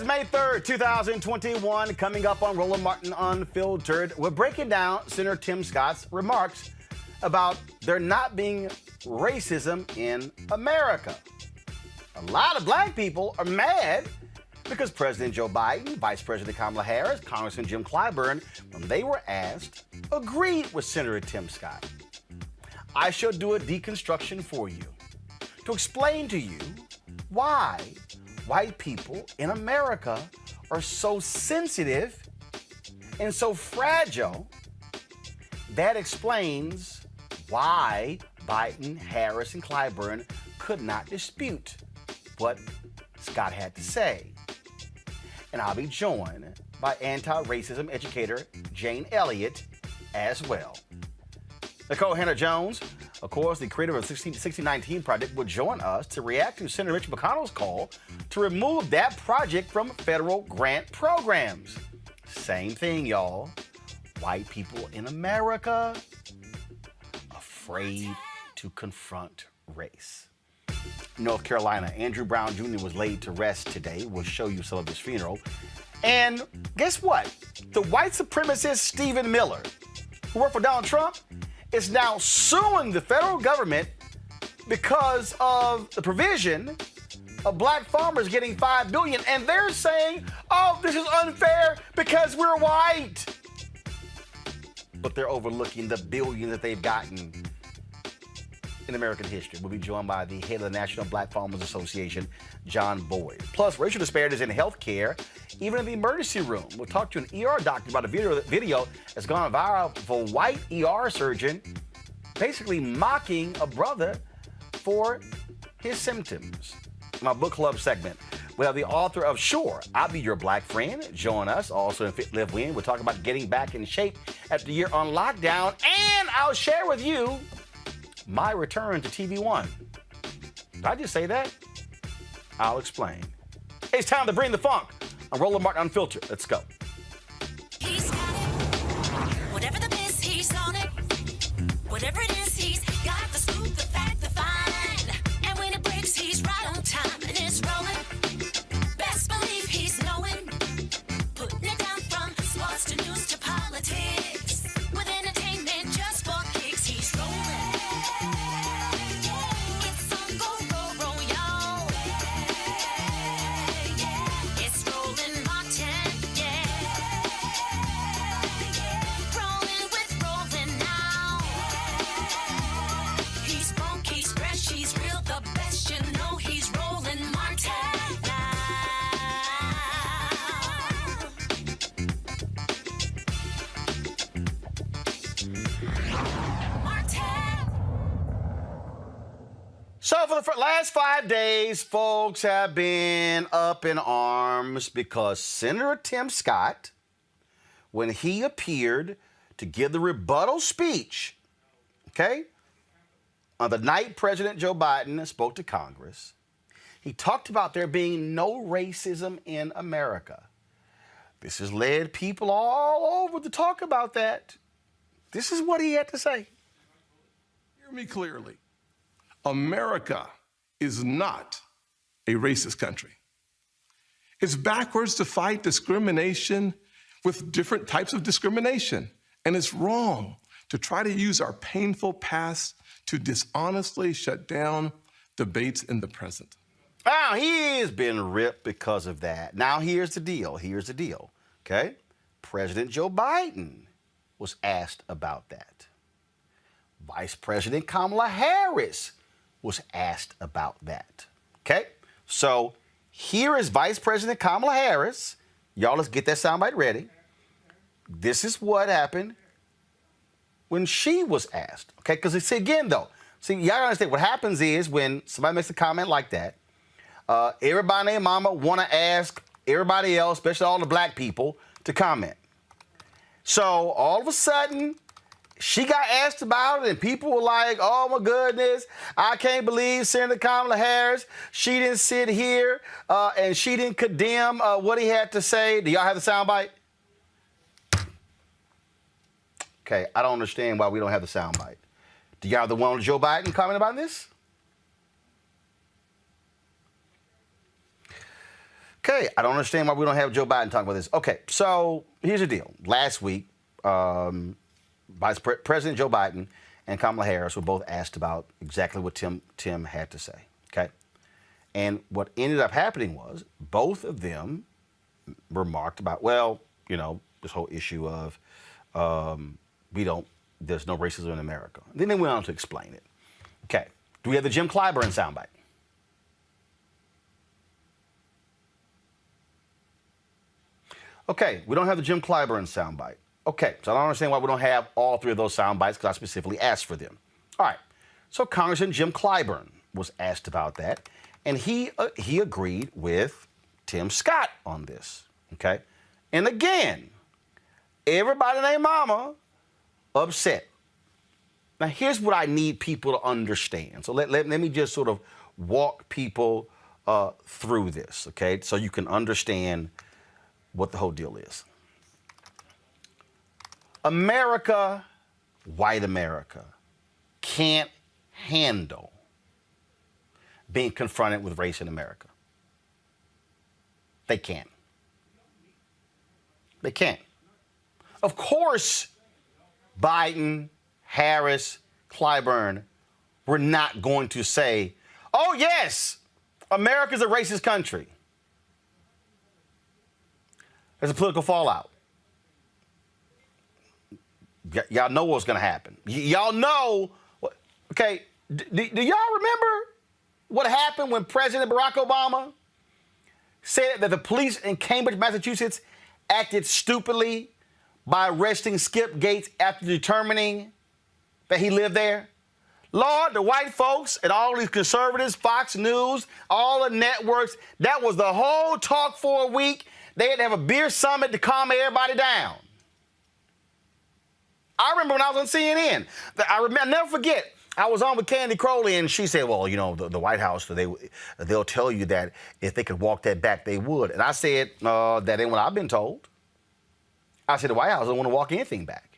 is May 3rd, 2021. Coming up on Roland Martin Unfiltered, we're breaking down Senator Tim Scott's remarks about there not being racism in America. A lot of black people are mad because President Joe Biden, Vice President Kamala Harris, Congressman Jim Clyburn, when they were asked, agreed with Senator Tim Scott. I shall do a deconstruction for you to explain to you why white people in America are so sensitive and so fragile. That explains why Biden, Harris, and Clyburn could not dispute what Scott had to say. And I'll be joined by anti-racism educator Jane Elliott as well. Nicole Jones, of course, the creator of the 1619 Project, will join us to react to Senator Mitch McConnell's call to remove that project from federal grant programs. Same thing, y'all. White people in America afraid to confront race. North Carolina, Andrew Brown Jr. was laid to rest today. We'll show you some of his funeral. And guess what? The white supremacist Stephen Miller, who worked for Donald Trump, is now suing the federal government because of the provision of black farmers getting $5 billion. And they're saying, oh, this is unfair because we're white. But they're overlooking the billion that they've gotten in American history. We'll be joined by the head of the National Black Farmers Association, John Boyd. Plus, racial disparities in healthcare, even in the emergency room. We'll talk to an ER doctor about a video that's gone viral for a white ER surgeon basically mocking a brother for his symptoms. In our book club segment, we have the author of Sure, I'll Be Your Black Friend. Join us. Also in Fit, Live, Win, we'll talk about getting back in shape after the year on lockdown. And I'll share with you my return to TV One. Did I just say that? I'll explain. Hey, it's time to bring the funk on Roland Martin Unfiltered. Let's go. He's got it. Whatever the biz, he's on it. Whatever it is, he's got the scoop, the fact, the find. And when it breaks, he's right on time and it's rolling. Best believe he's knowing. Putting it down from sports to news to politics. With entertainment just for kicks, he's rolling. It's on go, roll, y'all. It's Roland Martin, yeah. Rolling with Roland now. He's funky, he's fresh, he's real, the best, you know he's Roland Martin now. Martin. So for the last 5 days, folks have been up in arms because Senator Tim Scott, when he appeared to give the rebuttal speech, okay, on the night President Joe Biden spoke to Congress, he talked about there being no racism in America. This has led people all over to talk about that. This is what he had to say. Hear me clearly. America is not a racist country. It's backwards to fight discrimination with different types of discrimination. And it's wrong to try to use our painful past to dishonestly shut down debates in the present. Now, he has been ripped because of that. Now, here's the deal. Okay? President Joe Biden was asked about that. Vice President Kamala Harris was asked about that. Okay? So here is Vice President Kamala Harris. Y'all, let's get that soundbite ready. This is what happened when she was asked. Okay? Because see, again, though, y'all understand what happens is when somebody makes a comment like that, everybody and their mama want to ask everybody else, especially all the black people, to comment. So all of a sudden, she got asked about it, and people were like, oh, my goodness, I can't believe Senator Kamala Harris, she didn't sit here and she didn't condemn what he had to say. Do y'all have the soundbite? Okay, I don't understand why we don't have the soundbite. Do y'all have the one with Joe Biden comment about this? Okay, I don't understand why we don't have Joe Biden talking about this. Okay, so here's the deal. Last week, President Joe Biden and Kamala Harris were both asked about exactly what Tim had to say. Okay, and what ended up happening was both of them remarked about, well, you know, this whole issue of there's no racism in America. Then they went on to explain it. Okay, do we have the Jim Clyburn soundbite? Okay, we don't have the Jim Clyburn soundbite. Okay, so I don't understand why we don't have all three of those soundbites because I specifically asked for them. All right, so Congressman Jim Clyburn was asked about that, and he agreed with Tim Scott on this. Okay, and again, everybody named Mama upset. Now, here's what I need people to understand. So let me just sort of walk people through this, okay, so you can understand what the whole deal is. America, white America, can't handle being confronted with race in America. They can't. They can't. Of course, Biden, Harris, Clyburn were not going to say, oh, yes, America's a racist country. There's a political fallout. Y'all know what's going to happen. Y'all know. Okay, do y'all remember what happened when President Barack Obama said that the police in Cambridge, Massachusetts acted stupidly by arresting Skip Gates after determining that he lived there? Lord, the white folks and all these conservatives, Fox News, all the networks, that was the whole talk for a week. They had to have a beer summit to calm everybody down. I remember when I was on CNN. I'll never forget. I was on with Candy Crowley, and she said, well, you know, the White House, they'll tell you that if they could walk that back, they would. And I said, that ain't what I've been told. I said, the White House doesn't want to walk anything back.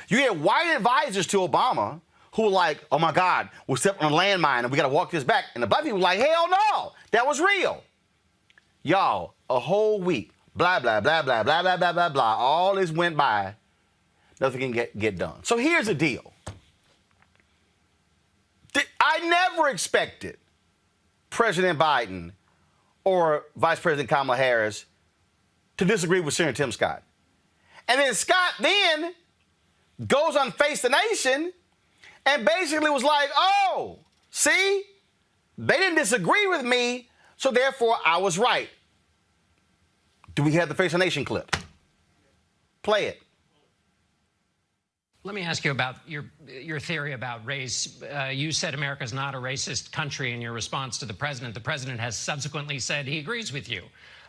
You had white advisors to Obama who were like, oh, my God, we're stepping on a landmine, and we got to walk this back. And the black people were like, hell no, that was real. Y'all, a whole week, blah, blah, blah, blah, blah, blah, blah, blah, blah. All this went by. Nothing can get done. So here's the deal. I never expected President Biden or Vice President Kamala Harris to disagree with Senator Tim Scott. And then Scott then goes on Face the Nation and basically was like, oh, see, they didn't disagree with me, so therefore I was right. Do we have the Face the Nation clip? Play it. Let me ask you about your theory about race. You said America is not a racist country in your response to the president. The president has subsequently said he agrees with you.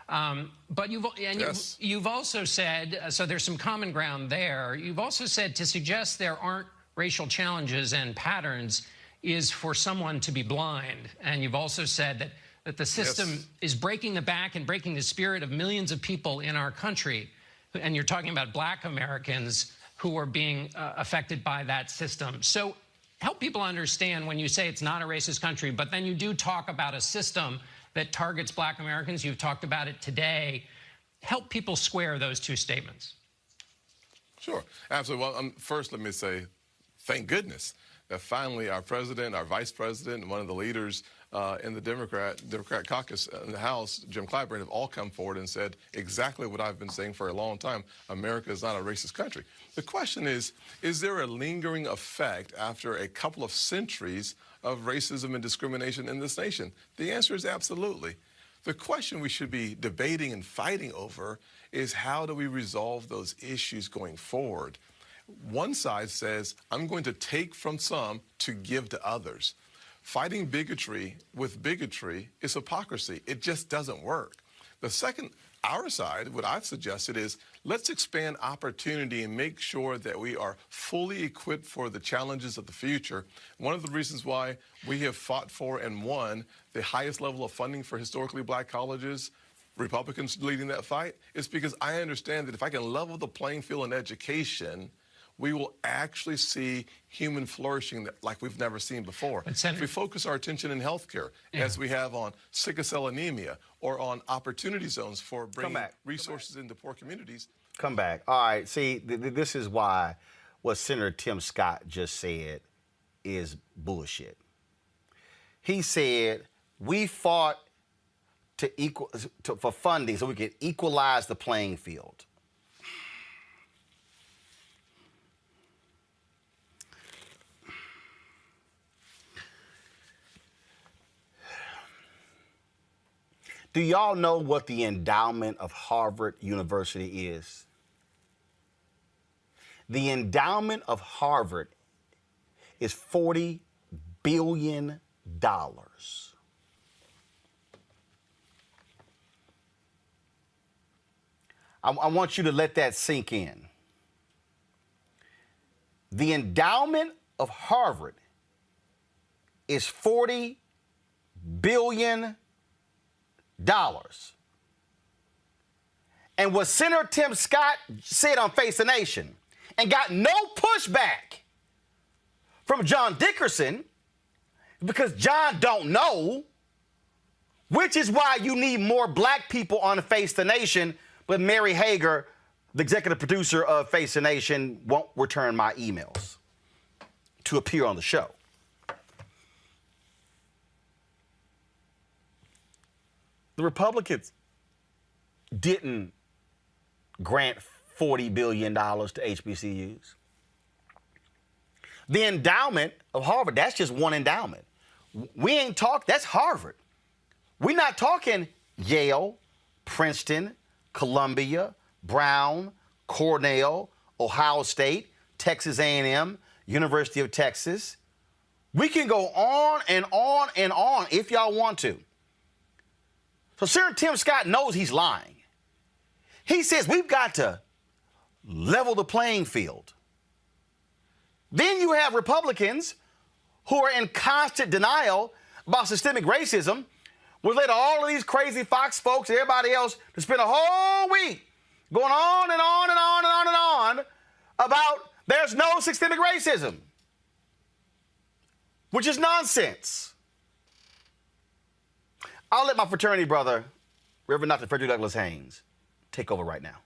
But you've also said, so there's some common ground there. You've also said to suggest there aren't racial challenges and patterns is for someone to be blind. And you've also said that the system is breaking the back and breaking the spirit of millions of people in our country. And you're talking about black Americans who are being affected by that system. So help people understand when you say it's not a racist country, but then you do talk about a system that targets black Americans. You've talked about it today. Help people square those two statements. Sure, absolutely. Well, first let me say, thank goodness that finally our president, our vice president, and one of the leaders in the Democrat caucus in the House, Jim Clyburn, have all come forward and said exactly what I've been saying for a long time. America is not a racist country. The question is there a lingering effect after a couple of centuries of racism and discrimination in this nation? The answer is absolutely. The question we should be debating and fighting over is how do we resolve those issues going forward? One side says, I'm going to take from some to give to others. Fighting bigotry with bigotry is hypocrisy. It just doesn't work. The second, our side, what I've suggested is let's expand opportunity and make sure that we are fully equipped for the challenges of the future. One of the reasons why we have fought for and won the highest level of funding for historically black colleges, Republicans leading that fight, is because I understand that if I can level the playing field in education, we will actually see human flourishing like we've never seen before. If we focus our attention in healthcare, as we have on sickle cell anemia or on opportunity zones for bringing resources into poor communities. Come back. All right, see, this is why what Senator Tim Scott just said is bullshit. He said, we fought for funding so we could equalize the playing field. Do y'all know what the endowment of Harvard University is? The endowment of Harvard is $40 billion. I want you to let that sink in. The endowment of Harvard is $40 billion. And what Senator Tim Scott said on Face the Nation and got no pushback from John Dickerson because John don't know, which is why you need more black people on Face the Nation, but Mary Hager, the executive producer of Face the Nation, won't return my emails to appear on the show. The Republicans didn't grant $40 billion to HBCUs. The endowment of Harvard, that's just one endowment. We ain't talking, that's Harvard. We're not talking Yale, Princeton, Columbia, Brown, Cornell, Ohio State, Texas A&M, University of Texas. We can go on and on and on if y'all want to. So Senator Tim Scott knows he's lying. He says we've got to level the playing field. Then you have Republicans who are in constant denial about systemic racism, which led all of these crazy Fox folks and everybody else to spend a whole week going on and on and on and on and on about there's no systemic racism, which is nonsense. I'll let my fraternity brother, Reverend Dr. Frederick Douglass Haynes, take over right now.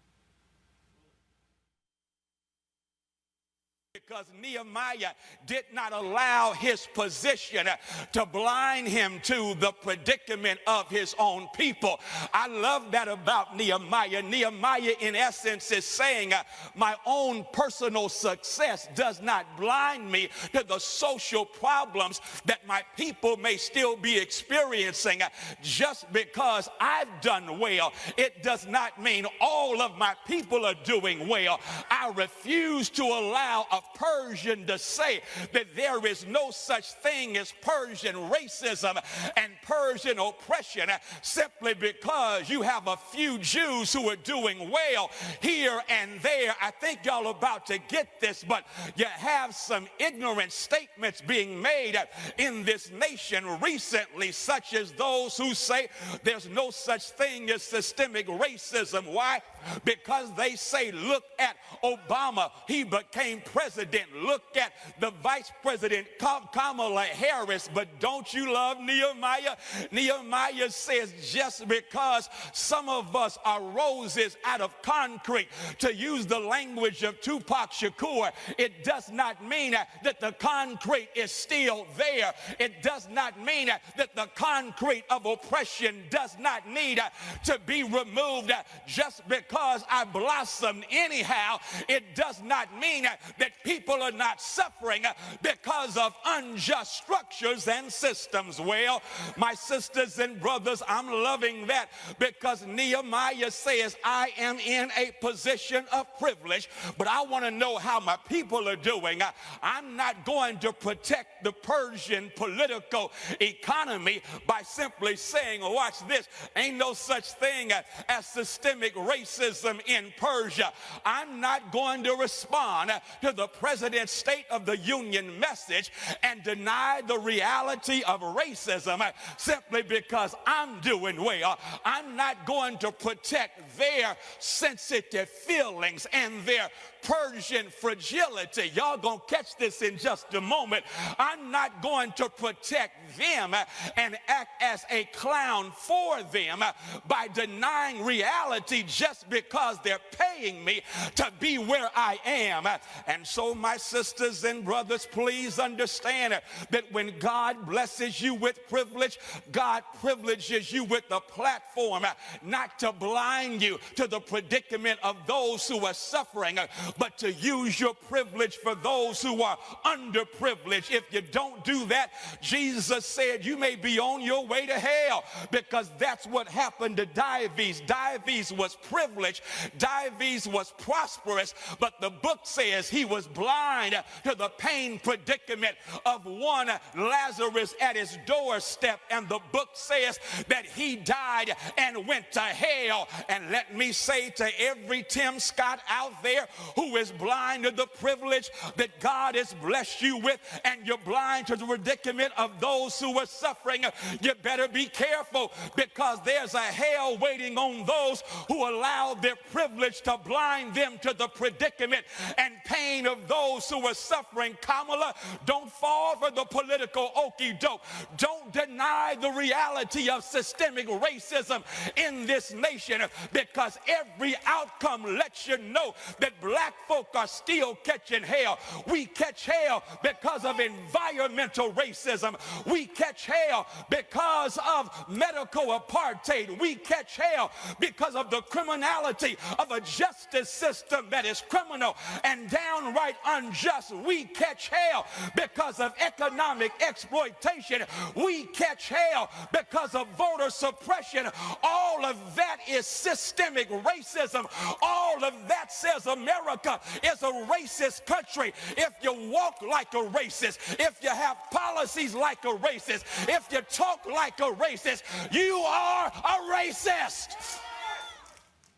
Because Nehemiah did not allow his position to blind him to the predicament of his own people. I love that about Nehemiah. Nehemiah, in essence, is saying, my own personal success does not blind me to the social problems that my people may still be experiencing. Just because I've done well, it does not mean all of my people are doing well. I refuse to allow a Persian to say that there is no such thing as Persian racism and Persian oppression simply because you have a few Jews who are doing well here and there. I think y'all about to get this, but you have some ignorant statements being made in this nation recently, such as those who say there's no such thing as systemic racism. Why? Because they say, look at Obama, he became president. Look at the vice president, Kamala Harris. But don't you love Nehemiah? Nehemiah says, just because some of us are roses out of concrete, to use the language of Tupac Shakur, it does not mean that the concrete is still there. It does not mean that the concrete of oppression does not need to be removed. Just because I blossomed anyhow, it does not mean that people are not suffering because of unjust structures and systems. Well, my sisters and brothers, I'm loving that because Nehemiah says, I am in a position of privilege, but I want to know how my people are doing. I'm not going to protect the Persian political economy by simply saying, watch this, ain't no such thing as systemic racism in Persia. I'm not going to respond to the president's State of the Union message and deny the reality of racism simply because I'm doing well. I'm not going to protect their sensitive feelings and their Persian fragility. Y'all gonna catch this in just a moment. I'm not going to protect them and act as a clown for them by denying reality just because they're paying me to be where I am. And so, my sisters and brothers, please understand that when God blesses you with privilege, God privileges you with the platform not to blind you to the predicament of those who are suffering, but to use your privilege for those who are underprivileged. If you don't do that, Jesus said you may be on your way to hell, because that's what happened to Dives. Dives was privileged. Dives was prosperous, but the book says he was blind to the pain predicament of one Lazarus at his doorstep, and the book says that he died and went to hell. And let me say to every Tim Scott out there who is blind to the privilege that God has blessed you with, and you're blind to the predicament of those who are suffering, you better be careful, because there's a hell waiting on those who allow their privilege to blind them to the predicament and pain of those who are suffering. Kamala, don't fall for the political okey doke. Don't deny the reality of systemic racism in this nation, because every outcome lets you know that black folk are still catching hell. We catch hell because of environmental racism. We catch hell because of medical apartheid. We catch hell because of the criminality of a justice system that is criminal and downright unjust. We catch hell because of economic exploitation. We catch hell because of voter suppression. All of that is systemic racism. All of that says America is a racist country. If you walk like a racist, if you have policies like a racist, if you talk like a racist, you are a racist.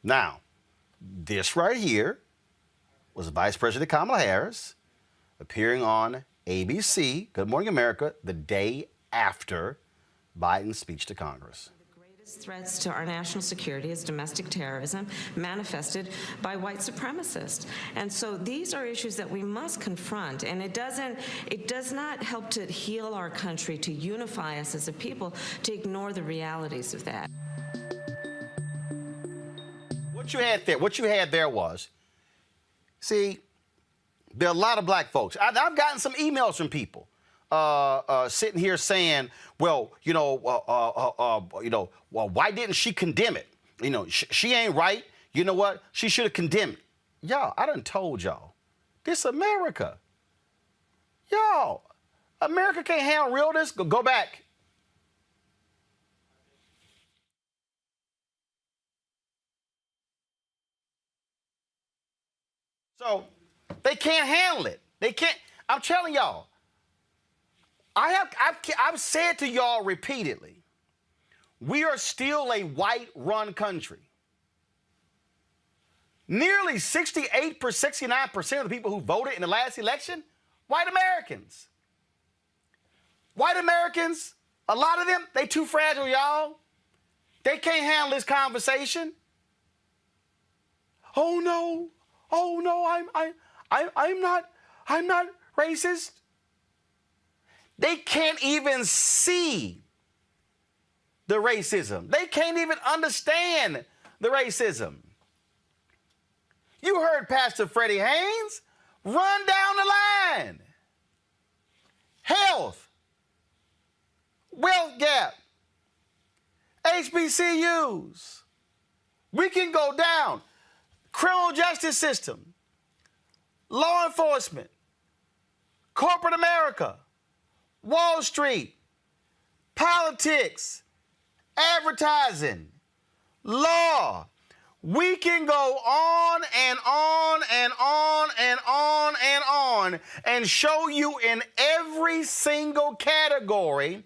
Now, this right here was Vice President Kamala Harris appearing on ABC, Good Morning America, the day after Biden's speech to Congress. Threats to our national security is domestic terrorism manifested by white supremacists. And so these are issues that we must confront, and it does not help to heal our country, to unify us as a people, to ignore the realities of that. What you had there was, see, there are a lot of black folks. I've gotten some emails from people sitting here saying, well, why didn't she condemn it? She ain't right. You know what? She should have condemned it. Y'all, I done told y'all, this America. Y'all, America can't handle realness. Go back. So they can't handle it. They can't. I'm telling y'all. I've said to y'all repeatedly, we are still a white-run country. Nearly 69% of the people who voted in the last election, white Americans. White Americans, a lot of them, they too fragile, y'all. They can't handle this conversation. Oh no, I'm not racist. They can't even see the racism. They can't even understand the racism. You heard Pastor Freddie Haynes run down the line. Health, wealth gap, HBCUs. We can go down. Criminal justice system, law enforcement, corporate America, Wall Street, politics, advertising, law. We can go on and on and on and on and on and show you in every single category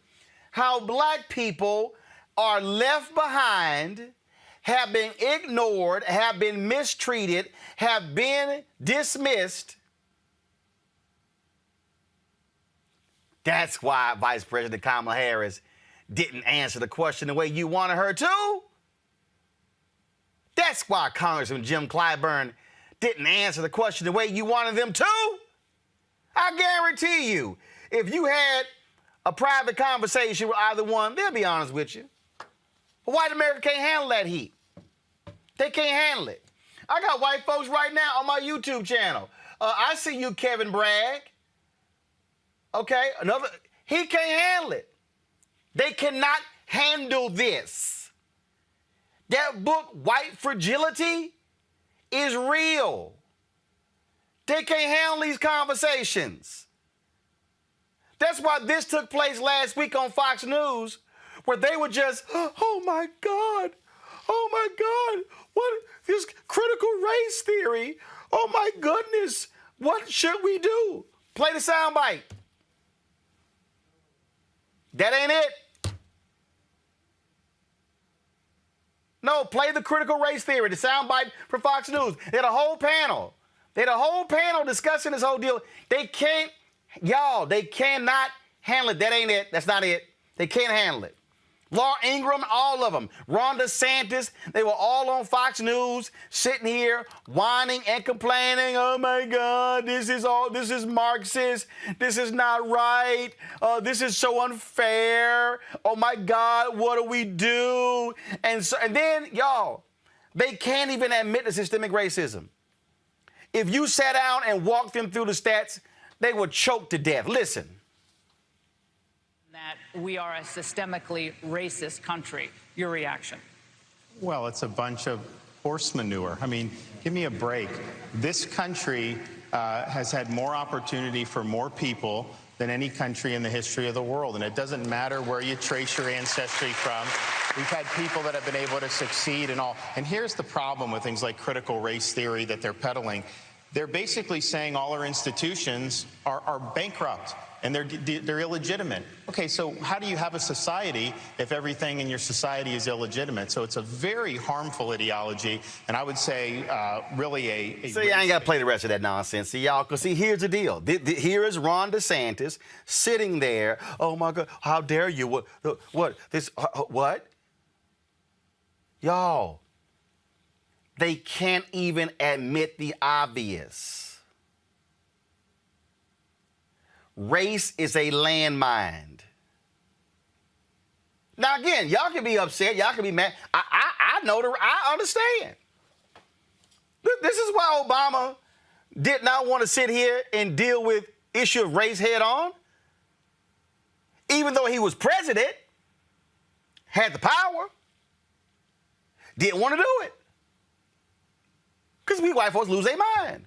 how black people are left behind, have been ignored, have been mistreated, have been dismissed. That's why Vice President Kamala Harris didn't answer the question the way you wanted her to. That's why Congressman Jim Clyburn didn't answer the question the way you wanted them to. I guarantee you, if you had a private conversation with either one, they'll be honest with you. But white America can't handle that heat. They can't handle it. I got white folks right now on my YouTube channel. I see you, Kevin Bragg. Okay, he can't handle it. They cannot handle this. That book, White Fragility, is real. They can't handle these conversations. That's why this took place last week on Fox News, where they were just, oh my God, what, this critical race theory, oh my goodness, what should we do? Play the soundbite. That ain't it. No, play the critical race theory, the soundbite from Fox News. They had a whole panel. Discussing this whole deal. They can't, they cannot handle it. That ain't it. That's not it. They can't handle it. Laura Ingraham, all of them. Ron DeSantis, they were all on Fox News, sitting here whining and complaining. Oh my God, this is Marxist. This is not right. This is so unfair. Oh my God, what do we do? And then, they can't even admit the systemic racism. If you sat down and walked them through the stats, they would choke to death. Listen. That we are a systemically racist country. Your reaction? Well, it's a bunch of horse manure. I mean, give me a break. This country has had more opportunity for more people than any country in the history of the world. And it doesn't matter where you trace your ancestry from. We've had people that have been able to succeed and all. And here's the problem with things like critical race theory that they're peddling. They're basically saying all our institutions are bankrupt and they're illegitimate. Okay, so how do you have a society if everything in your society is illegitimate? So it's a very harmful ideology, and I would say really a See, I ain't got to play the rest of that nonsense. See, y'all, because see, here's the deal. Here is Ron DeSantis sitting there. Oh, my God, how dare you? What? What? Y'all, they can't even admit the obvious. Race is a landmine. Now, again, y'all can be upset. Y'all can be mad. I understand. This is why Obama did not want to sit here and deal with issue of race head on. Even though he was president, had the power, didn't want to do it. Because we white folks lose their mind.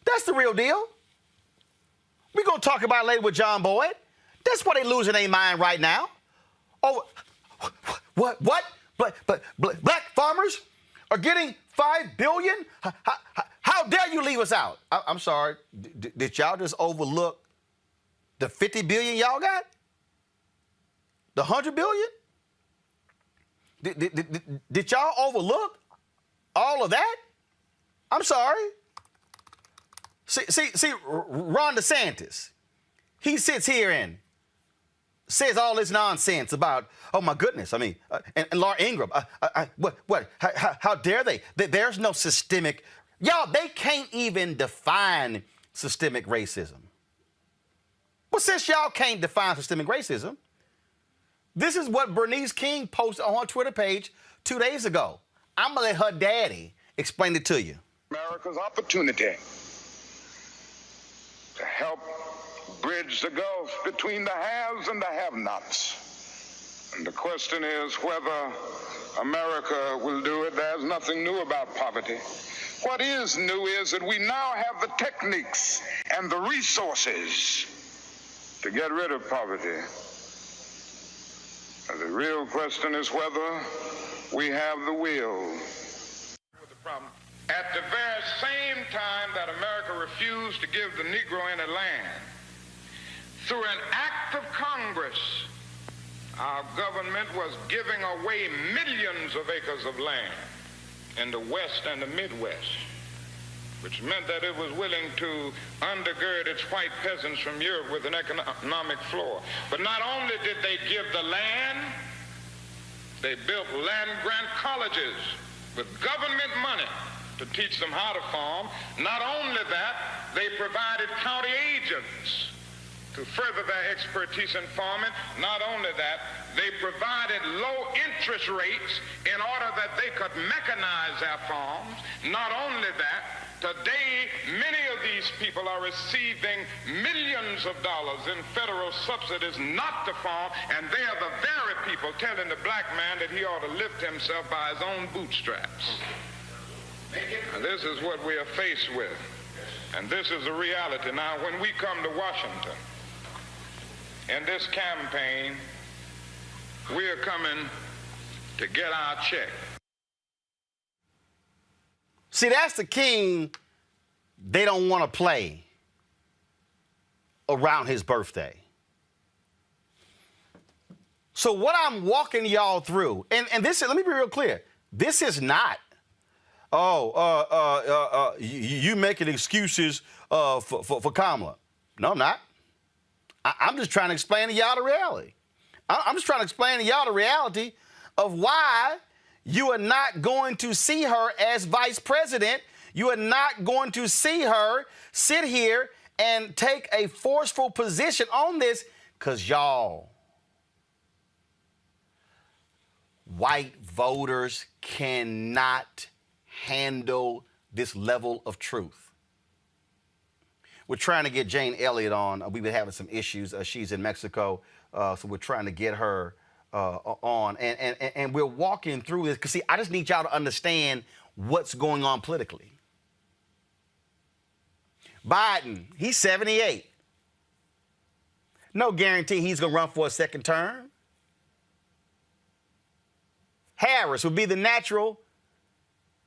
That's the real deal. We're going to talk about it later with John Boyd. That's why they losing their mind right now. Oh, what? But black farmers are getting $5 billion? How dare you leave us out? I'm sorry. Did y'all just overlook the $50 billion y'all got? The $100 billion? Did y'all overlook all of that? I'm sorry. See, Ron DeSantis, he sits here and says all this nonsense about, oh my goodness, I mean, and Laura Ingraham, what? How dare they? There's no systemic, y'all, they can't even define systemic racism. Well, since y'all can't define systemic racism, this is what Bernice King posted on her Twitter page 2 days ago. I'm gonna let her daddy explain it to you. America's opportunity to help bridge the gulf between the haves and the have-nots. And the question is whether America will do it. There's nothing new about poverty. What is new is that we now have the techniques and the resources to get rid of poverty. And the real question is whether we have the will. The problem. At the very same time that America refused to give the Negro any land, through an act of Congress, our government was giving away millions of acres of land in the West and the Midwest. which meant that it was willing to undergird its white peasants from Europe with an economic floor. But not only did they give the land, they built land-grant colleges with government money to teach them how to farm. Not only that, they provided county agents to further their expertise in farming. Not only that, they provided low interest rates in order that they could mechanize their farms. Not only that, today many of these people are receiving millions of dollars in federal subsidies not to farm, and they are the very people telling the black man that he ought to lift himself by his own bootstraps. And this is what we are faced with, and this is the reality. Now, when we come to Washington in this campaign, we are coming to get our check. See, that's the king they don't want to play around his birthday. So what I'm walking y'all through, and this is, let me be real clear, this is not, you making excuses for Kamala. No, I'm not. I'm just trying to explain to y'all the reality. I'm just trying to explain to y'all the reality of why you are not going to see her as vice president. You are not going to see her sit here and take a forceful position on this because y'all, white voters cannot handle this level of truth. We're trying to get Jane Elliott on. We've been having some issues. She's in Mexico, so we're trying to get her on. And we're walking through this because, see, I just need y'all to understand what's going on politically. Biden, he's 78. No guarantee he's going to run for a second term. Harris would be the natural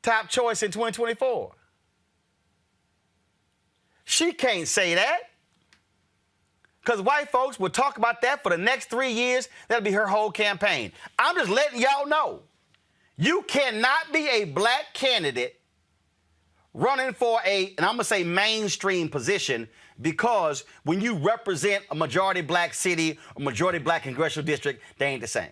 top choice in 2024. She can't say that because white folks will talk about that for the next 3 years. That'll be her whole campaign. I'm just letting y'all know you cannot be a black candidate running for and I'm going to say mainstream position, because when you represent a majority black city, a majority black congressional district, they ain't the same.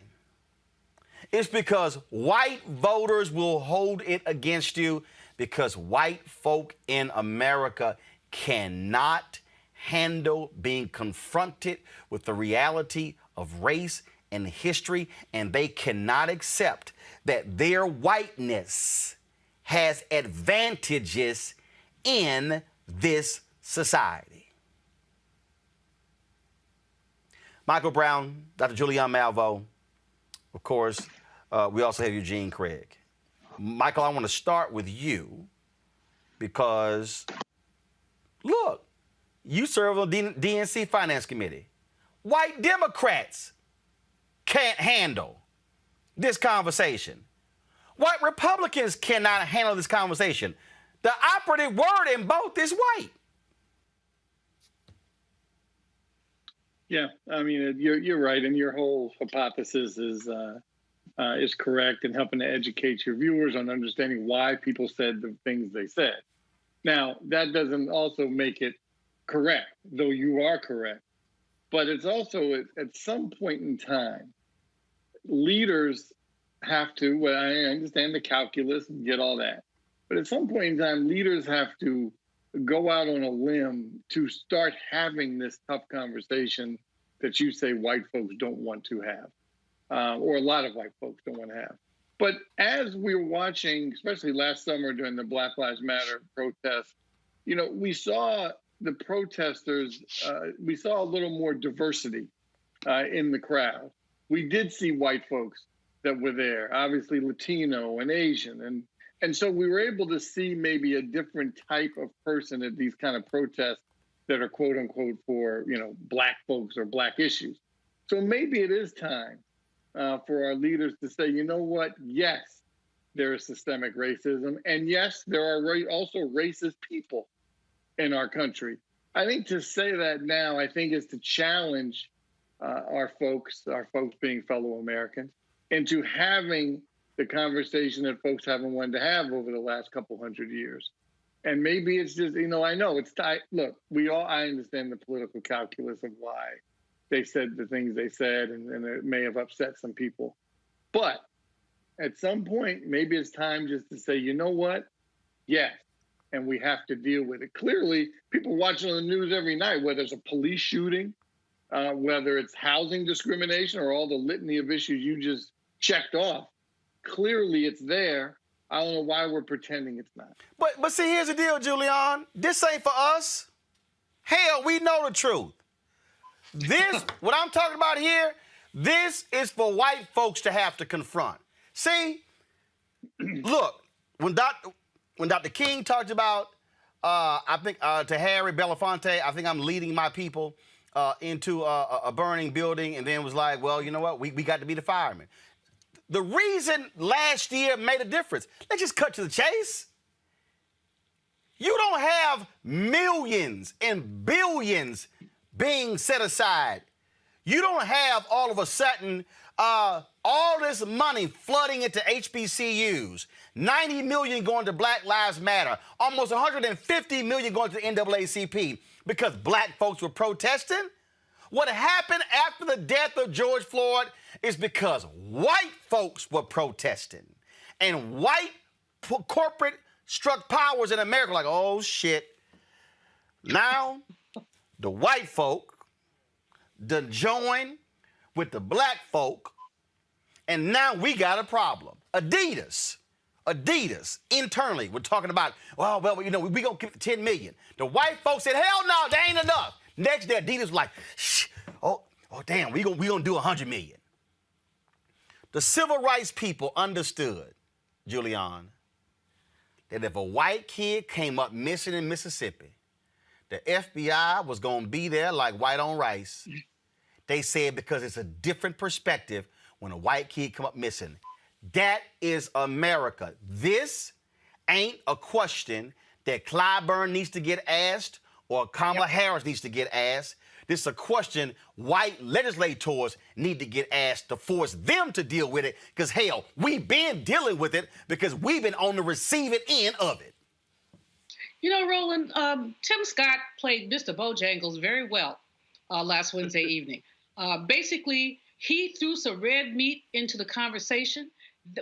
It's because white voters will hold it against you because white folk in America cannot handle being confronted with the reality of race and history, and they cannot accept that their whiteness has advantages in this society. Michael Brown, Dr. Julianne Malveaux, of course, we also have Eugene Craig. Michael, I want to start with you because, look, you serve on the DNC Finance Committee. White Democrats can't handle this conversation. White Republicans cannot handle this conversation. The operative word in both is white. Yeah, I mean, you're right, and your whole hypothesis is correct in helping to educate your viewers on understanding why people said the things they said. Now, that doesn't also make it correct, though you are correct. But it's also at some point in time, leaders have to, well, I understand the calculus and get all that, but at some point in time, leaders have to go out on a limb to start having this tough conversation that you say white folks don't want to have, or a lot of white folks don't want to have. But as we were watching, especially last summer during the Black Lives Matter protests, you know, we saw the protesters, we saw a little more diversity in the crowd. We did see white folks that were there, obviously Latino and Asian. And so we were able to see maybe a different type of person at these kind of protests that are quote unquote for, you know, black folks or black issues. So maybe it is time for our leaders to say, you know what? Yes, there is systemic racism. And yes, there are also racist people in our country. I think to say that now, I think is to challenge our folks being fellow Americans, into having the conversation that folks haven't wanted to have over the last couple hundred years. And maybe it's just, I know it's tight. Look, I understand the political calculus of why they said the things they said, and it may have upset some people. But at some point, maybe it's time just to say, you know what? Yes. And we have to deal with it. Clearly, people watching on the news every night, whether it's a police shooting, whether it's housing discrimination, or all the litany of issues you just checked off, clearly it's there. I don't know why we're pretending it's not. But see, here's the deal, Julian. This ain't for us. Hell, we know the truth. This, what I'm talking about here, this is for white folks to have to confront. See, look, when Dr. King talked about, I think, to Harry Belafonte, I think I'm leading my people into a burning building, and then was like, well, you know what? We got to be the firemen. The reason last year made a difference. Let's just cut to the chase. You don't have millions and billions being set aside. You don't have all of a sudden all this money flooding into HBCUs, 90 million going to Black Lives Matter, almost 150 million going to the NAACP because black folks were protesting. What happened after the death of George Floyd is because white folks were protesting, and white corporate struck powers in America like, oh shit. Now the white folk done join with the black folk, and now we got a problem. Adidas, internally, we're talking about, well, we gonna keep the 10 million. The white folks said, hell no, that ain't enough. Next day, Adidas was like, shh, oh damn, we gonna do 100 million. The civil rights people understood, Julian, that if a white kid came up missing in Mississippi, the FBI was gonna be there like white on rice. They said because it's a different perspective when a white kid come up missing. That is America. This ain't a question that Clyburn needs to get asked or Kamala Harris needs to get asked. This is a question white legislators need to get asked to force them to deal with it, because, hell, we've been dealing with it because we've been on the receiving end of it. Roland, Tim Scott played Mr. Bojangles very well last Wednesday evening. Basically, he threw some red meat into the conversation.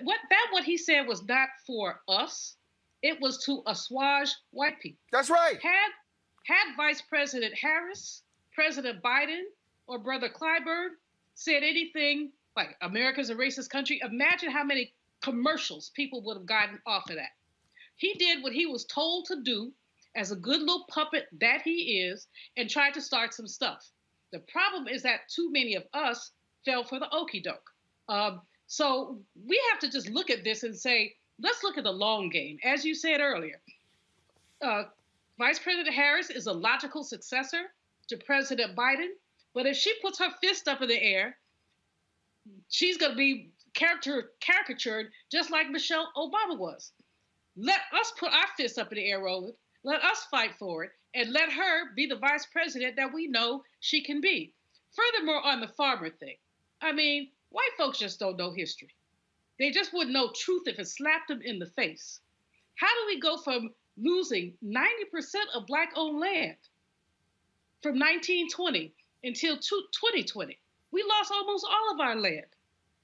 What he said was not for us. It was to assuage white people. That's right. Had Vice President Harris, President Biden, or Brother Clyburn said anything like America's a racist country, imagine how many commercials people would have gotten off of that. He did what he was told to do as a good little puppet that he is, and tried to start some stuff. The problem is that too many of us fell for the okie doke. So we have to just look at this and say, let's look at the long game. As you said earlier, Vice President Harris is a logical successor to President Biden, but if she puts her fist up in the air, she's going to be caricatured just like Michelle Obama was. Let us put our fists up in the air, Roland. Let us fight for it, and let her be the vice president that we know she can be. Furthermore, on the farmer thing, white folks just don't know history. They just wouldn't know truth if it slapped them in the face. How do we go from losing 90% of black-owned land from 1920 until 2020? We lost almost all of our land.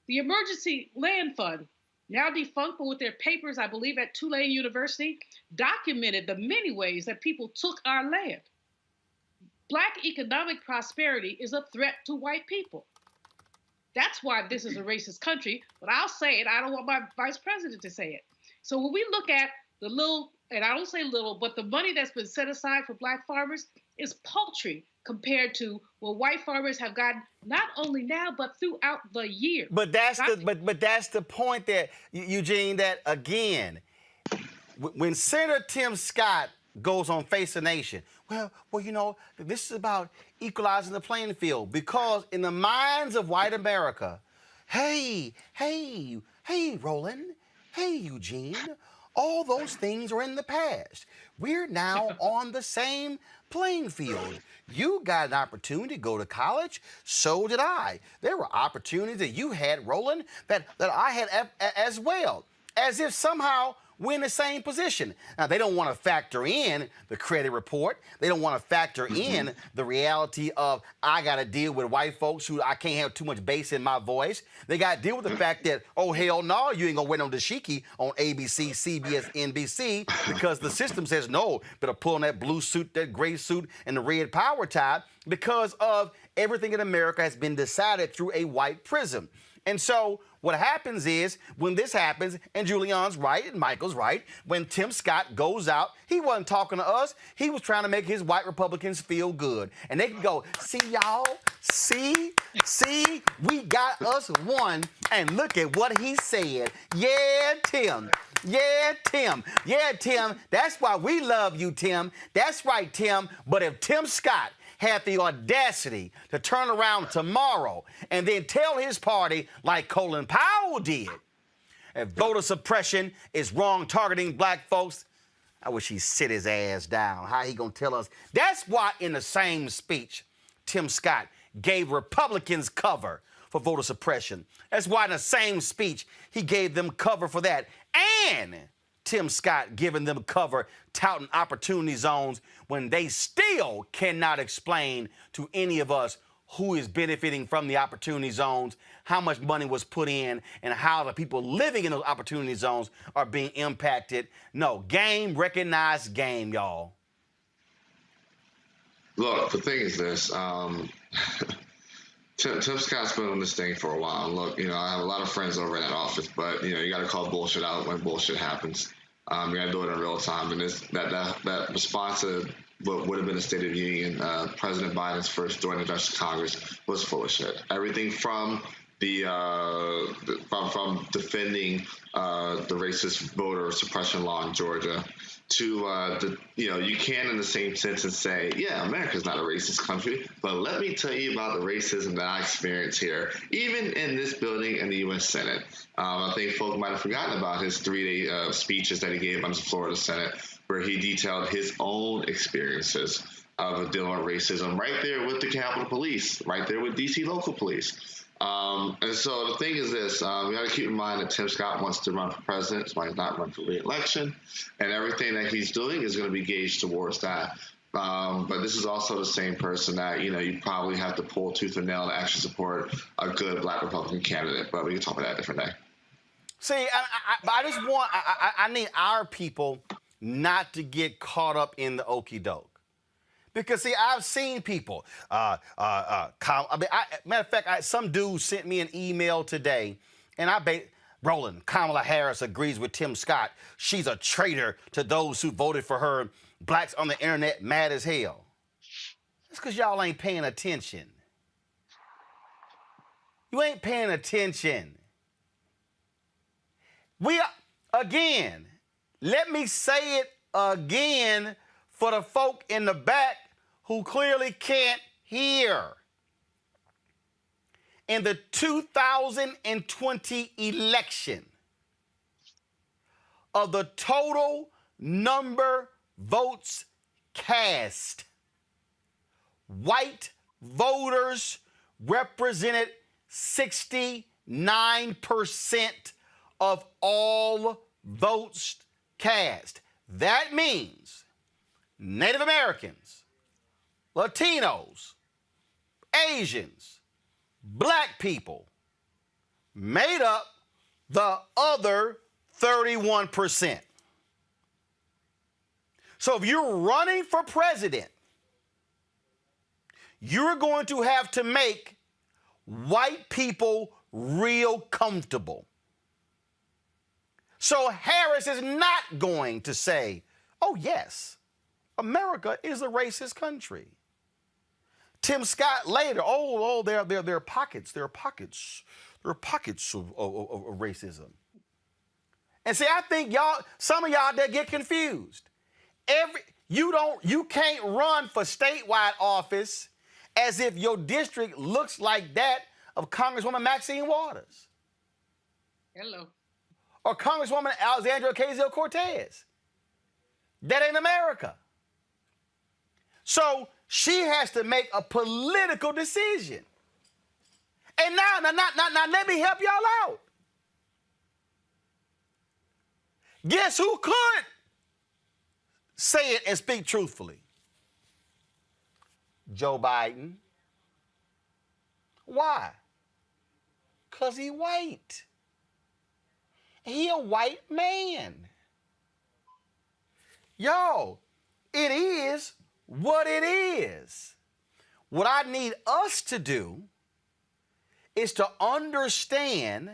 The Emergency Land Fund, now defunct, but with their papers, I believe, at Tulane University, documented the many ways that people took our land. Black economic prosperity is a threat to white people. That's why this is a racist country, but I'll say it. I don't want my vice president to say it. So when we look at the little, and I don't say little, but the money that's been set aside for black farmers is paltry compared to what white farmers have gotten not only now, but throughout the year. But that's the point that, Eugene, that again, when Senator Tim Scott goes on Face the Nation, this is about equalizing the playing field, because in the minds of white America, hey, Roland, hey, Eugene, all those things are in the past. We're now on the same playing field. You got an opportunity to go to college, so did I. There were opportunities that you had, Roland, that I had as well. As if somehow we're in the same position. Now, they don't want to factor in the credit report. They don't want to factor in the reality of I got to deal with white folks who I can't have too much bass in my voice. They got to deal with the fact that, oh, hell no, you ain't going to wait on dashiki on ABC, CBS, NBC because the system says no. Better pull on that blue suit, that gray suit, and the red power tie because of everything in America has been decided through a white prism. And so what happens is when this happens, and Julian's right and Michael's right, when Tim Scott goes out, he wasn't talking to us. He was trying to make his white Republicans feel good. And they can go, see, y'all, see, we got us one. And look at what he said. Yeah, Tim. Yeah, Tim. Yeah, Tim. That's why we love you, Tim. That's right, Tim. But if Tim Scott had the audacity to turn around tomorrow and then tell his party, like Colin Powell did, if voter suppression is wrong targeting black folks, I wish he'd sit his ass down. How he gonna tell us? That's why in the same speech, Tim Scott gave Republicans cover for voter suppression. That's why in the same speech, he gave them cover for that. And Tim Scott giving them cover, touting opportunity zones when they still cannot explain to any of us who is benefiting from the opportunity zones, how much money was put in, and how the people living in those opportunity zones are being impacted. No, game, recognized game, y'all. Look, the thing is this. Tim Scott's been on this thing for a while. Look, I have a lot of friends over in that office, but, you got to call bullshit out when bullshit happens. You got to do it in real time. And that response to what would have been a State of the Union, President Biden's first joint address to Congress was full of shit. Everything from from defending the racist voter suppression law in Georgia to you can in the same sentence say, yeah, America's not a racist country, but let me tell you about the racism that I experience here, even in this building in the U.S. Senate. I think folk might have forgotten about his 3-day speeches that he gave on the floor of the Senate, where he detailed his own experiences of dealing with racism right there with the Capitol Police, right there with D.C. local police. And so the thing is this, we got to keep in mind that Tim Scott wants to run for president, so he's not running for re-election, and everything that he's doing is going to be gauged towards that. But this is also the same person that, you probably have to pull tooth and nail to actually support a good black Republican candidate, but we can talk about that a different day. See, I need our people not to get caught up in the okie doke. Because, see, I've seen people, matter of fact, some dude sent me an email today, and Roland, Kamala Harris agrees with Tim Scott. She's a traitor to those who voted for her. Blacks on the internet mad as hell. That's because y'all ain't paying attention. You ain't paying attention. Again, let me say it again for the folk in the back who clearly can't hear. In the 2020 election, of the total number votes cast, white voters represented 69% of all votes cast. That means Native Americans, Latinos, Asians, black people made up the other 31%. So if you're running for president, you're going to have to make white people real comfortable. So Harris is not going to say, oh, yes, America is a racist country. Tim Scott later, there are pockets of racism. And see, I think some of y'all that get confused. You can't run for statewide office as if your district looks like that of Congresswoman Maxine Waters. Hello. Or Congresswoman Alexandria Ocasio-Cortez. That ain't America. So she has to make a political decision. And now let me help y'all out. Guess who could say it and speak truthfully? Joe Biden. Why? Because he white. He a white man. Y'all, it is what it is. What I need us to do is to understand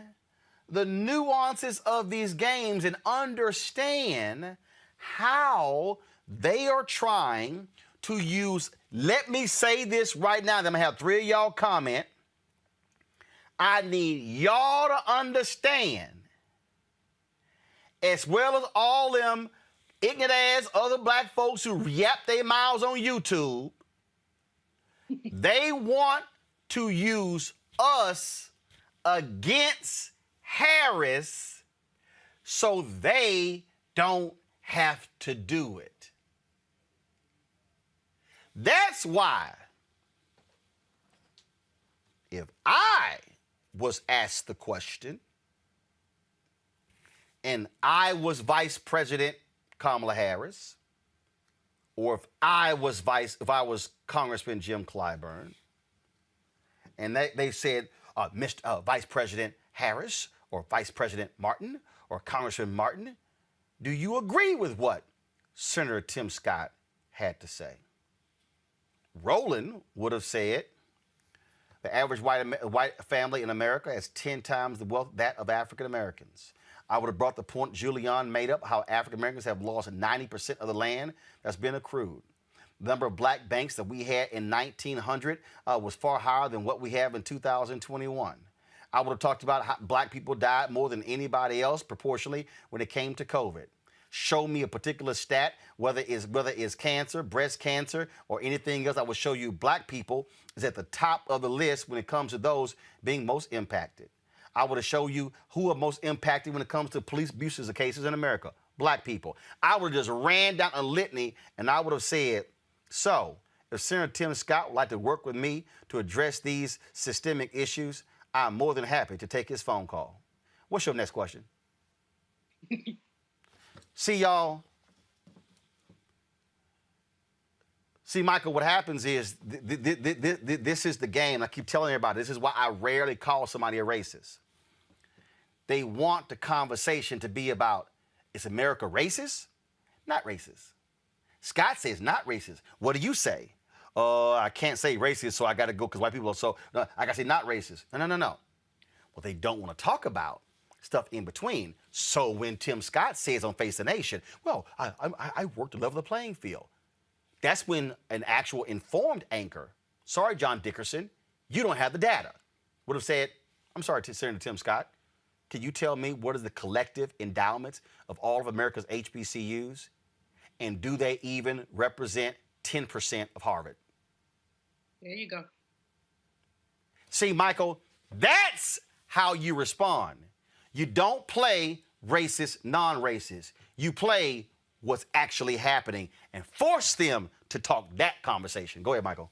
the nuances of these games and understand how they are trying to use. Let me say this right now, then I'm going to have three of y'all comment. I need y'all to understand, as well as all them ignorant ass other black folks who yap their mouths on YouTube, they want to use us against Harris so they don't have to do it. That's why if I was asked the question and I was Vice President Kamala Harris, or if I was Congressman Jim Clyburn, and they said, Mr. Vice President Harris or Vice President Martin or Congressman Martin, do you agree with what Senator Tim Scott had to say? Roland would have said, the average white family in America has 10 times the wealth that of African Americans. I would have brought the point Julian made up, how African Americans have lost 90% of the land that's been accrued. The number of black banks that we had in 1900 was far higher than what we have in 2021. I would have talked about how black people died more than anybody else proportionally when it came to COVID. Show me a particular stat, whether it's cancer, breast cancer, or anything else. I will show you black people is at the top of the list when it comes to those being most impacted. I would have shown you who are most impacted when it comes to police abuses cases in America. Black people. I would have just ran down a litany and I would have said, so if Senator Tim Scott would like to work with me to address these systemic issues, I'm more than happy to take his phone call. What's your next question? See, y'all. See, Michael, what happens is this is the game. I keep telling everybody, this is why I rarely call somebody a racist. They want the conversation to be about, is America racist? Not racist. Scott says not racist. What do you say? I can't say racist, so I got to go because white people are so, no, I got to say not racist. No. Well, they don't want to talk about stuff in between. So when Tim Scott says on Face the Nation, well, I work to level the playing field. That's when an actual informed anchor, sorry, John Dickerson, you don't have the data, would have said, I'm sorry, Senator Tim Scott, can you tell me what is the collective endowments of all of America's HBCUs? And do they even represent 10% of Harvard? There you go. See, Michael, that's how you respond. You don't play racist, non-racist. You play what's actually happening and force them to talk that conversation. Go ahead, Michael.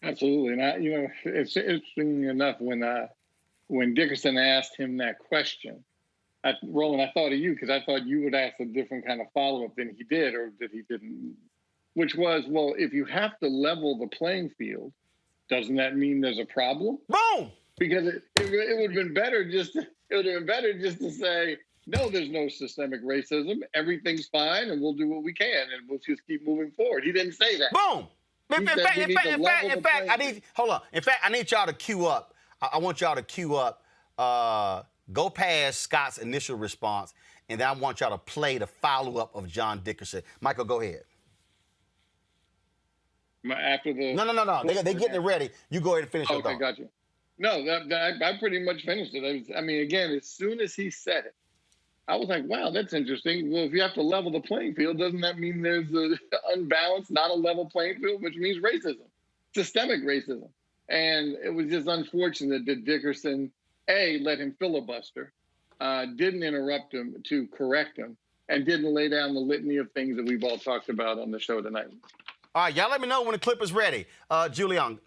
Absolutely. And it's interesting enough when Dickerson asked him that question, Roland, I thought of you because I thought you would ask a different kind of follow-up than he did, or that he didn't, which was, well, if you have to level the playing field, doesn't that mean there's a problem? Boom! Because it would have been better just to say, no, there's no systemic racism. Everything's fine, and we'll do what we can, and we'll just keep moving forward. He didn't say that. Boom! In fact, I need y'all to queue up. I want y'all to queue up. Go past Scott's initial response, and then I want y'all to play the follow-up of John Dickerson. Michael, go ahead. After the No. They're getting it ready. You go ahead and finish your thought. Okay, got you. No, I pretty much finished it. Again, as soon as he said it, I was like, wow, that's interesting. Well, if you have to level the playing field, doesn't that mean there's an unbalanced, not a level playing field, which means racism, systemic racism? And it was just unfortunate that Dickerson, A, let him filibuster, didn't interrupt him to correct him, and didn't lay down the litany of things that we've all talked about on the show tonight. All right, y'all let me know when the clip is ready. Julian.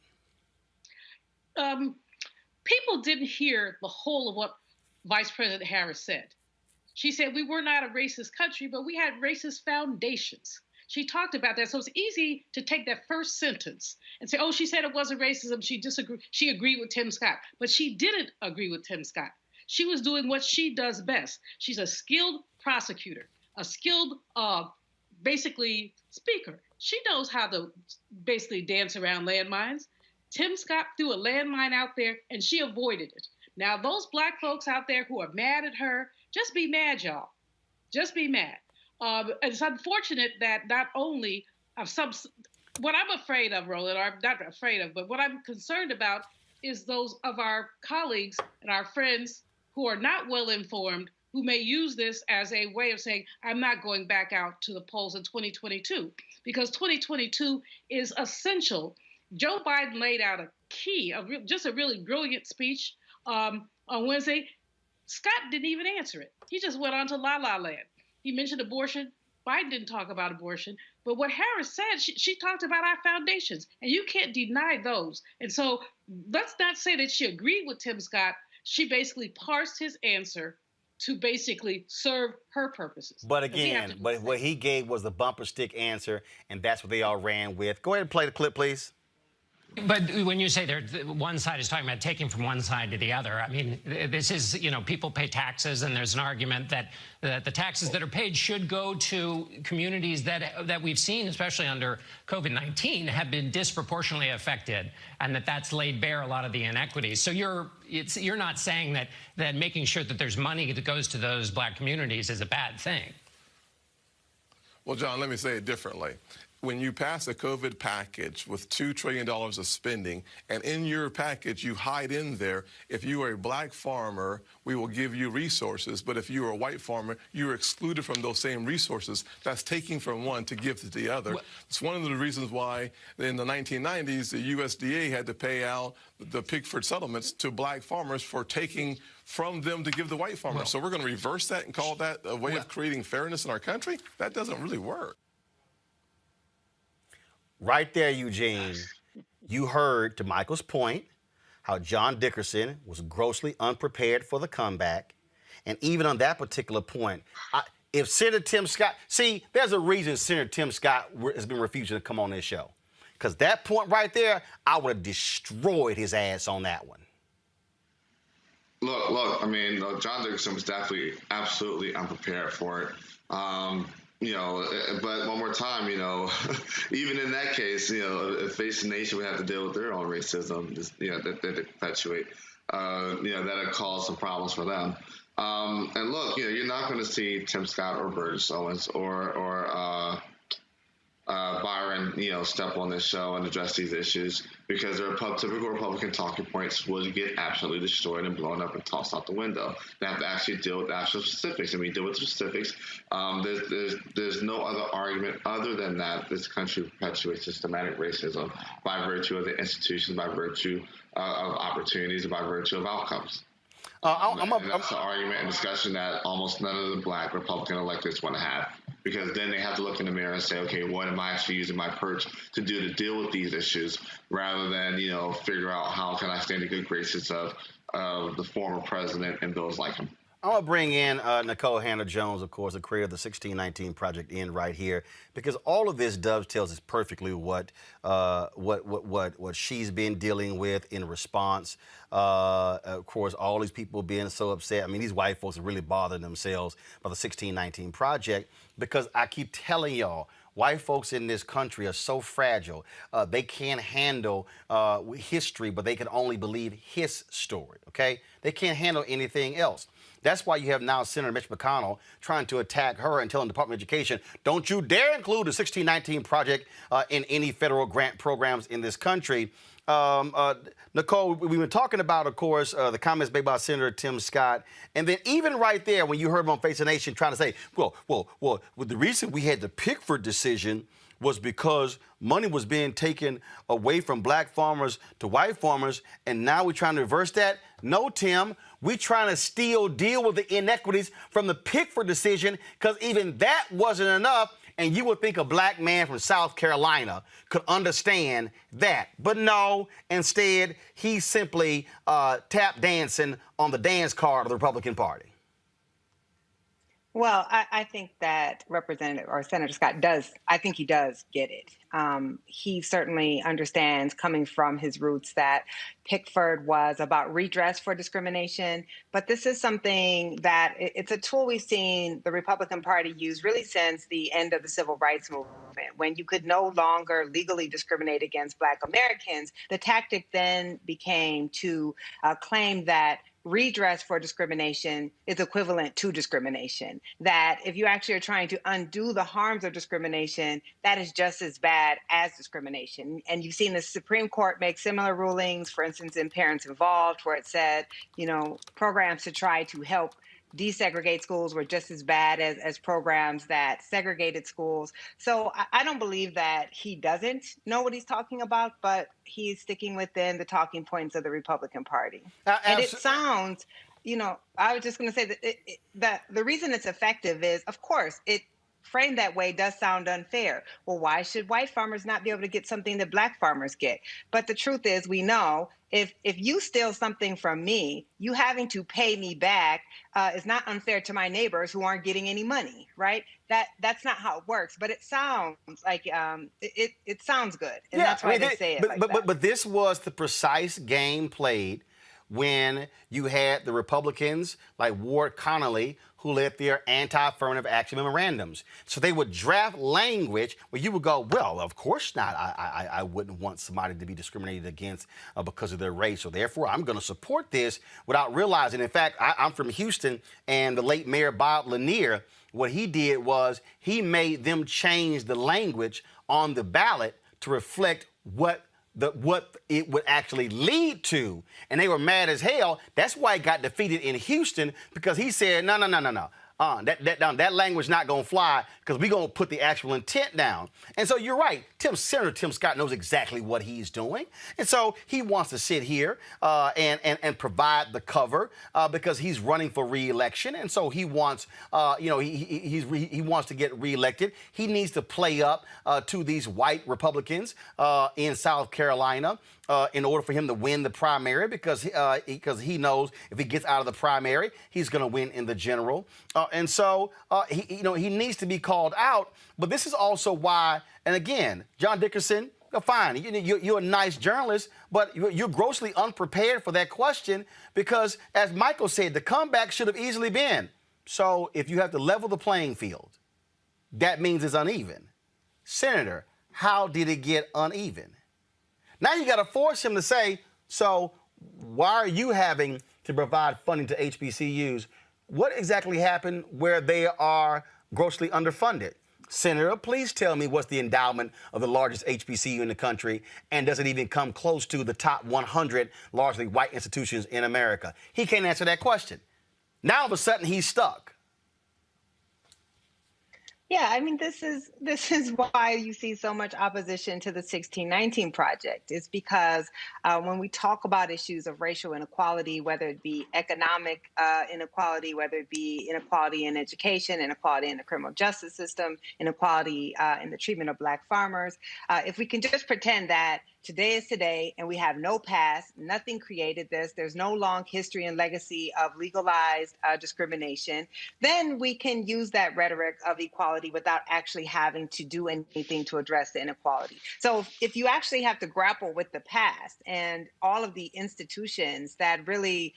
People didn't hear the whole of what Vice President Harris said. She said we were not a racist country, but we had racist foundations. She talked about that. So it's easy to take that first sentence and say, oh, she said it wasn't racism. She agreed with Tim Scott. But she didn't agree with Tim Scott. She was doing what she does best. She's a skilled prosecutor, a skilled, basically, speaker. She knows how to basically dance around landmines. Tim Scott threw a landmine out there, and she avoided it. Now, those Black folks out there who are mad at her, just be mad, y'all. Just be mad. It's unfortunate that not only what I'm afraid of, Roland, or I'm not afraid of, but what I'm concerned about is those of our colleagues and our friends who are not well informed, who may use this as a way of saying, I'm not going back out to the polls in 2022, because 2022 is essential. Joe Biden laid out a key, just a really brilliant speech on Wednesday. Scott didn't even answer it. He just went on to La La Land. He mentioned abortion. Biden didn't talk about abortion. But what Harris said, she talked about our foundations, and you can't deny those. And so let's not say that she agreed with Tim Scott. She basically parsed his answer to basically serve her purposes. But again, what he gave was the bumper stick answer, and that's what they all ran with. Go ahead and play the clip, please. But when you say one side is talking about taking from one side to the other, I mean, this is, people pay taxes, and there's an argument that the taxes that are paid should go to communities that we've seen, especially under COVID-19, have been disproportionately affected, and that's laid bare a lot of the inequities. So you're not saying that making sure that there's money that goes to those Black communities is a bad thing. Well, John, let me say it differently. When you pass a COVID package with $2 trillion of spending, and in your package you hide in there, if you are a Black farmer, we will give you resources, but if you are a white farmer, you're excluded from those same resources. That's taking from one to give to the other. It's one of the reasons why in the 1990s, the USDA had to pay out the Pickford settlements to Black farmers for taking from them to give the white farmers. So we're going to reverse that and call that a way of creating fairness in our country? That doesn't really work. Right there, Eugene, you heard, to Michael's point, how John Dickerson was grossly unprepared for the comeback. And even on that particular point, if Senator Tim Scott, see, there's a reason Senator Tim Scott has been refusing to come on this show. Because that point right there, I would have destroyed his ass on that one. Look, I mean, John Dickerson was definitely absolutely unprepared for it. But one more time, even in that case, if Face the Nation would have to deal with their own racism, that they perpetuate, that'll cause some problems for them. And look, you're not going to see Tim Scott or Burgess Owens or Byron, step on this show and address these issues, because their typical Republican talking points will get absolutely destroyed and blown up and tossed out the window. They have to actually deal with actual specifics. And we deal with specifics. There's no other argument other than that this country perpetuates systematic racism by virtue of the institutions, by virtue of opportunities, and by virtue of outcomes. And that's an argument and discussion that almost none of the Black Republican electors want to have, because then they have to look in the mirror and say, okay, what am I actually using my perch to do to deal with these issues, rather than, figure out how can I stay in the good graces of the former president and those like him. I want to bring in Nicole Hannah-Jones, of course, the creator of the 1619 Project, in right here, because all of this dovetails us perfectly what she's been dealing with in response. Of course, all these people being so upset. I mean, these white folks are really bothering themselves by the 1619 Project, because I keep telling y'all, white folks in this country are so fragile. They can't handle history, but they can only believe his story, okay? They can't handle anything else. That's why you have now Senator Mitch McConnell trying to attack her and telling the Department of Education, don't you dare include the 1619 Project in any federal grant programs in this country. Nicole, we've been talking about, of course, the comments made by Senator Tim Scott. And then even right there, when you heard him on Face the Nation trying to say, well, the reason we had the Pickford decision was because money was being taken away from Black farmers to white farmers, and now we're trying to reverse that? No, Tim, we're trying to still deal with the inequities from the Pickford decision, because even that wasn't enough, and you would think a Black man from South Carolina could understand that. But no, instead, he's simply tap dancing on the dance card of the Republican Party. Well, I think that Representative or Senator Scott I think he does get it. He certainly understands, coming from his roots, that Pickford was about redress for discrimination. But this is something that it's a tool we've seen the Republican Party use really since the end of the civil rights movement. When you could no longer legally discriminate against Black Americans, the tactic then became to claim that redress for discrimination is equivalent to discrimination. That if you actually are trying to undo the harms of discrimination, that is just as bad as discrimination. And you've seen the Supreme Court make similar rulings, for instance, in Parents Involved, where it said, programs to try to help desegregate schools were just as bad as programs that segregated schools. So I don't believe that he doesn't know what he's talking about, but he's sticking within the talking points of the Republican Party. And it sounds, I was just going to say that the reason it's effective is, of course, it framed that way does sound unfair. Well, why should white farmers not be able to get something that Black farmers get? But the truth is, we know if you steal something from me, you having to pay me back is not unfair to my neighbors who aren't getting any money, right? That's not how it works. But it sounds like it sounds good, and that's why they say it But this was the precise game played when you had the Republicans like Ward Connolly, who led their anti-affirmative action memorandums. So they would draft language where you would go, well, of course not. I wouldn't want somebody to be discriminated against because of their race. So therefore, I'm going to support this without realizing. In fact, I'm from Houston, and the late Mayor Bob Lanier, what he did was he made them change the language on the ballot to reflect what it would actually lead to. And they were mad as hell. That's why it got defeated in Houston, because he said, no. That language not going to fly, because we're going to put the actual intent down. And so you're right. Senator Tim Scott knows exactly what he's doing. And so he wants to sit here and provide the cover because he's running for re-election. And so he wants, he wants to get reelected. He needs to play up to these white Republicans in South Carolina in order for him to win the primary, because he knows if he gets out of the primary, he's going to win in the general. And so he needs to be called out. But this is also why, and again, John Dickerson, fine, you're a nice journalist, but you're grossly unprepared for that question, because, as Michael said, the comeback should have easily been, so if you have to level the playing field, that means it's uneven. Senator, how did it get uneven? Now you got to force him to say, so why are you having to provide funding to HBCUs? What exactly happened where they are grossly underfunded? Senator, please tell me what's the endowment of the largest HBCU in the country, and does it even come close to the top 100 largely white institutions in America? He can't answer that question. Now all of a sudden he's stuck. Yeah, I mean, this is why you see so much opposition to the 1619 Project. It's because when we talk about issues of racial inequality, whether it be economic inequality, whether it be inequality in education, inequality in the criminal justice system, inequality in the treatment of Black farmers, if we can just pretend that today is today, and we have no past, nothing created this, there's no long history and legacy of legalized discrimination, then we can use that rhetoric of equality without actually having to do anything to address the inequality. So if you actually have to grapple with the past and all of the institutions that really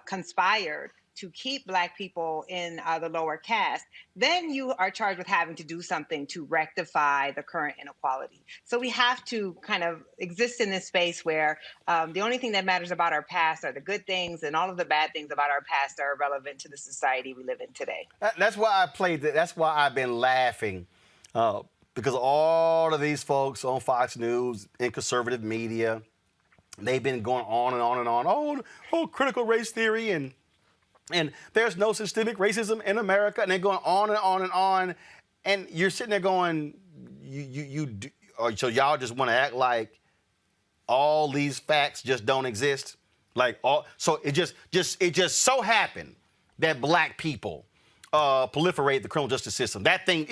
conspired to keep Black people in the lower caste, then you are charged with having to do something to rectify the current inequality. So we have to kind of exist in this space where the only thing that matters about our past are the good things, and all of the bad things about our past are irrelevant to the society we live in today. That's why I played that. That's why I've been laughing, because all of these folks on Fox News and conservative media, they've been going on and on and on. Oh, critical race theory, and there's no systemic racism in America, and they're going on and on and on, and you're sitting there going, so y'all just want to act like all these facts just don't exist, so it just so happened that Black people proliferate the criminal justice system. That thing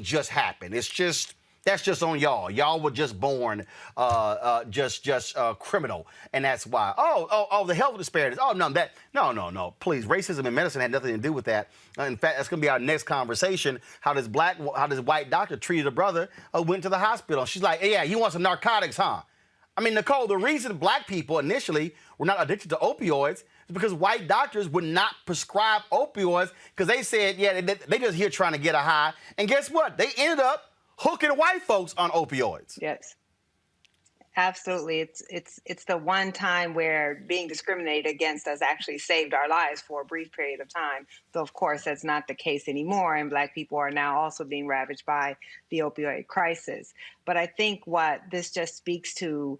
just happened. It's just That's just on y'all. Y'all were just born criminal, and that's why. Oh, the health disparities. Oh, no. Please, racism in medicine had nothing to do with that. In fact, that's going to be our next conversation. How this white doctor treated a brother who went to the hospital. She's like, yeah, you want some narcotics, huh? I mean, Nicole, the reason black people initially were not addicted to opioids is because white doctors would not prescribe opioids because they said, yeah, they just here trying to get a high. And guess what? They ended up hooking white folks on opioids. Yes. Absolutely. It's the one time where being discriminated against has actually saved our lives for a brief period of time. So, of course, that's not the case anymore. And Black people are now also being ravaged by the opioid crisis. But I think what this just speaks to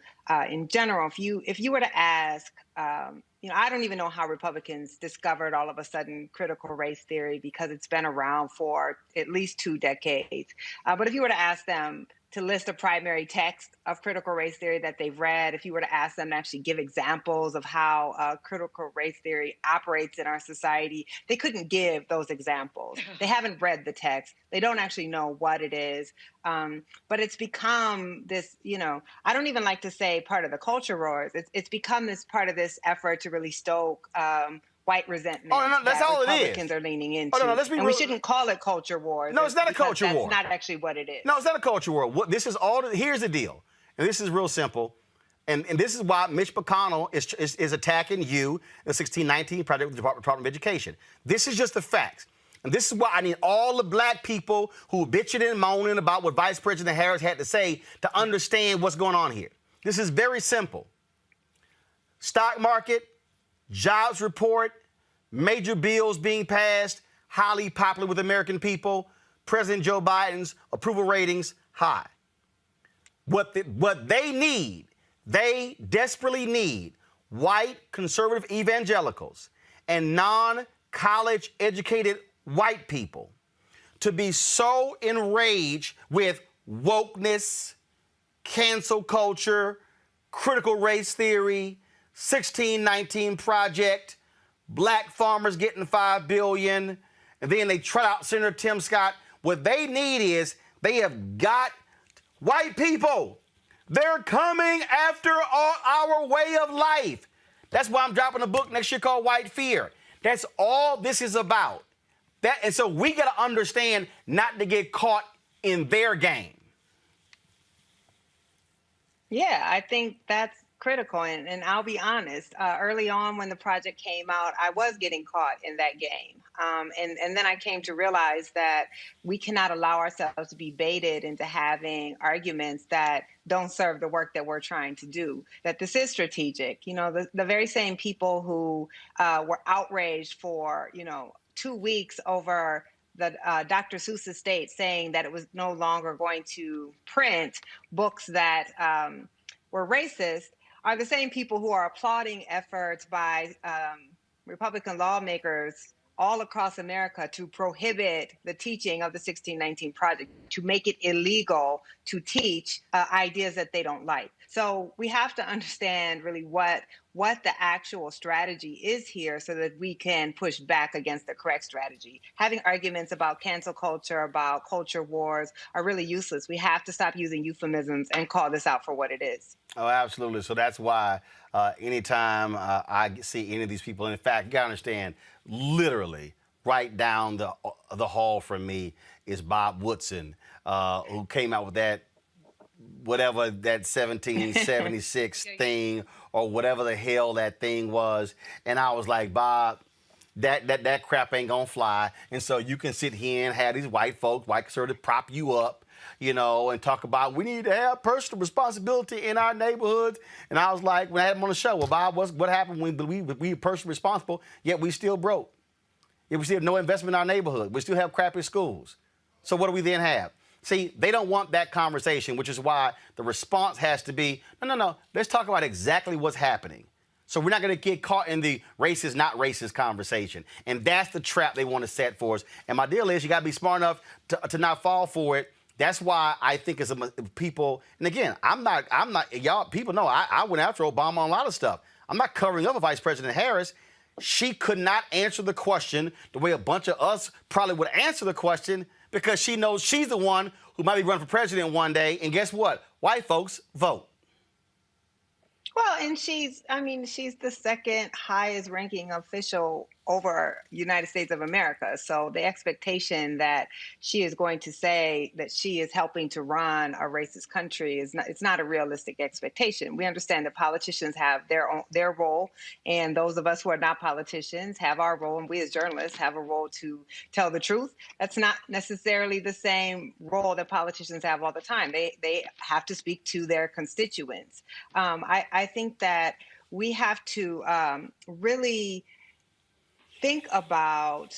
in general, if you were to ask, I don't even know how Republicans discovered all of a sudden critical race theory because it's been around for at least 2 decades. But if you were to ask them to list a primary text of critical race theory that they've read, if you were to ask them to actually give examples of how critical race theory operates in our society, they couldn't give those examples. They haven't read the text. They don't actually know what it is. But it's become this, I don't even like to say part of the culture wars. It's become this part of this effort to really stoke white resentment. Oh, no, that's that all Republicans it is. are leaning into. Oh, no, let's be and real. we shouldn't call it culture wars. No, it's not a culture war. That's not actually what it is. No, it's not a culture war. This is all. Here's the deal, and this is real simple, and this is why Mitch McConnell is attacking you, the 1619 project with the Department of Education. This is just the facts. And this is why I need all the black people who are bitching and moaning about what Vice President Harris had to say to understand what's going on here. This is very simple. Stock market, jobs report, major bills being passed, highly popular with American people, President Joe Biden's approval ratings high. What they need, they desperately need white conservative evangelicals and non-college educated white people to be so enraged with wokeness, cancel culture, critical race theory, 1619 project, black farmers getting $5 billion, and then they trot out Senator Tim Scott. What they need is they have got white people. They're coming after our way of life. That's why I'm dropping a book next year called White Fear. That's all this is about. And so we got to understand not to get caught in their game. Yeah, I think that's critical. And I'll be honest, early on when the project came out, I was getting caught in that game. And then I came to realize that we cannot allow ourselves to be baited into having arguments that don't serve the work that we're trying to do, that this is strategic. The very same people who were outraged for, 2 weeks over the Dr. Seuss estate saying that it was no longer going to print books that were racist are the same people who are applauding efforts by Republican lawmakers all across America to prohibit the teaching of the 1619 Project, to make it illegal to teach ideas that they don't like. So we have to understand really what the actual strategy is here so that we can push back against the correct strategy. Having arguments about cancel culture, about culture wars are really useless. We have to stop using euphemisms and call this out for what it is. Oh, absolutely. So that's why anytime I see any of these people, and in fact, you got to understand, literally right down the hall from me is Bob Woodson, who came out with that 1776 thing or whatever the hell that thing was. And I was like, Bob, that crap ain't gonna fly. And so you can sit here and have these white folks, white conservatives, prop you up, and talk about we need to have personal responsibility in our neighborhoods. And I was like, when I had him on the show, well, Bob, what happened when we were personally responsible, yet we still broke? Yet we still have no investment in our neighborhood. We still have crappy schools. So what do we then have? See, they don't want that conversation, which is why the response has to be, no, let's talk about exactly what's happening. So we're not going to get caught in the racist, not racist conversation. And that's the trap they want to set for us. And my deal is you got to be smart enough to not fall for it. That's why I think as people, and again, I'm not, y'all, people know I went after Obama on a lot of stuff. I'm not covering up with Vice President Harris. She could not answer the question the way a bunch of us probably would answer the question because she knows she's the one who might be running for president one day. And guess what? White folks vote. Well, and she's the second highest ranking official over United States of America. So the expectation that she is going to say that she is helping to run a racist country it's not a realistic expectation. We understand that politicians have their role, and those of us who are not politicians have our role, and we as journalists have a role to tell the truth. That's not necessarily the same role that politicians have all the time. They have to speak to their constituents. I think that we have to really think about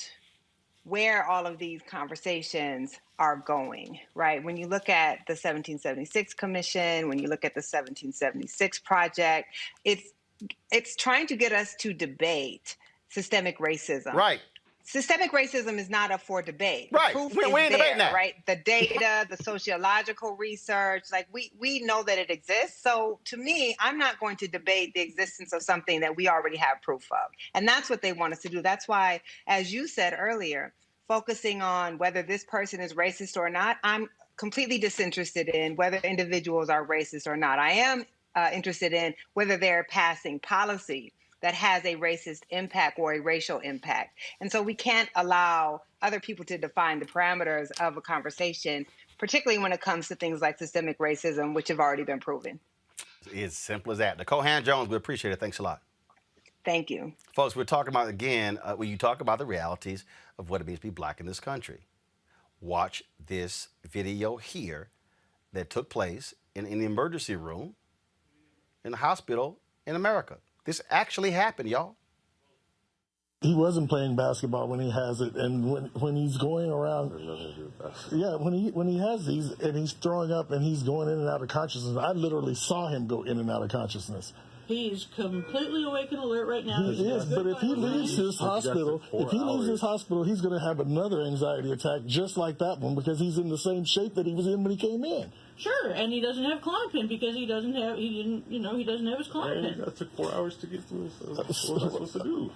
where all of these conversations are going, right? When you look at the 1776 Commission, when you look at the 1776 Project, it's trying to get us to debate systemic racism. Right. Systemic racism is not up for debate. Right. The proof We is ain't debating there, that. right? The data, the sociological research, like we know that it exists. So to me, I'm not going to debate the existence of something that we already have proof of. And that's what they want us to do. That's why, as you said earlier, focusing on whether this person is racist or not, I'm completely disinterested in whether individuals are racist or not. I am interested in whether they're passing policy that has a racist impact or a racial impact. And so we can't allow other people to define the parameters of a conversation, particularly when it comes to things like systemic racism, which have already been proven. It's simple as that. Nicole Hand-Jones, we appreciate it. Thanks a lot. Thank you. Folks, we're talking about, again, when you talk about the realities of what it means to be black in this country. Watch this video here that took place in the emergency room in a hospital in America. This actually happened, y'all. He wasn't playing basketball when he has it, and when he's going around, yeah, when he has these and he's throwing up and he's going in and out of consciousness. I literally saw him go in and out of consciousness. He's completely awake and alert right now. He is, but if he leaves this hospital, he's going to have another anxiety attack just like that one because he's in the same shape that he was in when he came in. Sure, and he doesn't have Klonopin because he doesn't have his Klonopin. That took 4 hours to get through. So what was I supposed to do?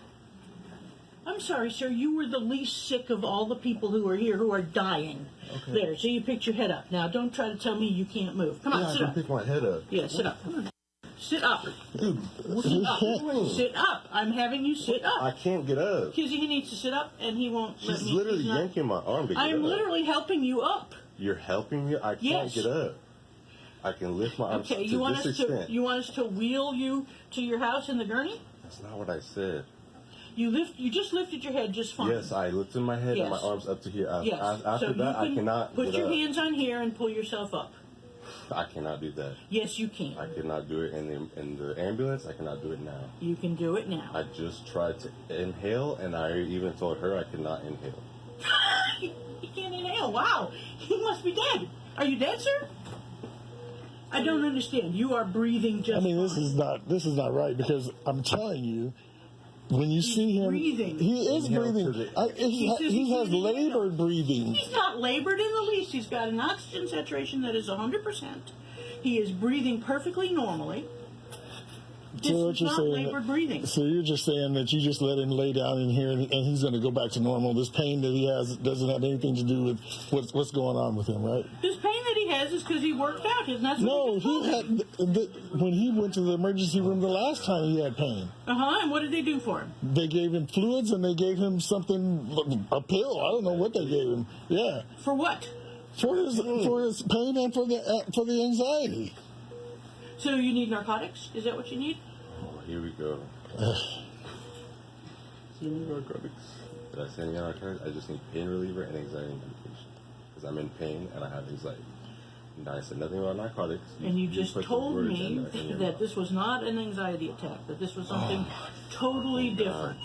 I'm sorry, sir. You were the least sick of all the people who are here who are dying. Okay. There, so you picked your head up. Now, don't try to tell me you can't move. Come on, sit up. I can pick my head up. Yeah, sit up. Come on. Sit up. Dude, sit up. Sit up. I'm having you sit up. I can't get up. Kizzy, he needs to sit up, and he won't let me. She's literally yanking my arm to get up. I'm literally helping you up. You're helping me? I can't get up. I can lift my arms to this extent. You want us to wheel you to your house in the gurney? That's not what I said. You just lifted your head just fine. Yes, I lifted my head and my arms up to here. After that, I cannot put your hands on here and pull yourself up. I cannot do that. Yes, you can. I cannot do it in the ambulance. I cannot do it now. You can do it now. I just tried to inhale, and I even told her I cannot inhale. You can't inhale. Wow. You must be dead. Are you dead, sir? I don't understand. You are breathing just fine. This is not right because I'm telling you, when you see him, he is breathing. He has labored breathing. He's not labored in the least. He's got an oxygen saturation that is 100%. He is breathing perfectly normally. This is not labored breathing. So you're just saying that you just let him lay down in here and he's going to go back to normal. This pain that he has doesn't have anything to do with what's going on with him, right? This pain that he has is because he worked out. When he went to the emergency room the last time, he had pain. And what did they do for him? They gave him fluids and they gave him something, a pill. I don't know what they gave him. Yeah. For what? For his pain and for the anxiety. So you need narcotics? Is that what you need? Oh, here we go. You need narcotics. Did I send you narcotics? I just need pain reliever and anxiety medication. Because I'm in pain and I have anxiety. And I said nothing about narcotics. And you just told me that this was not an anxiety attack, that this was something totally different.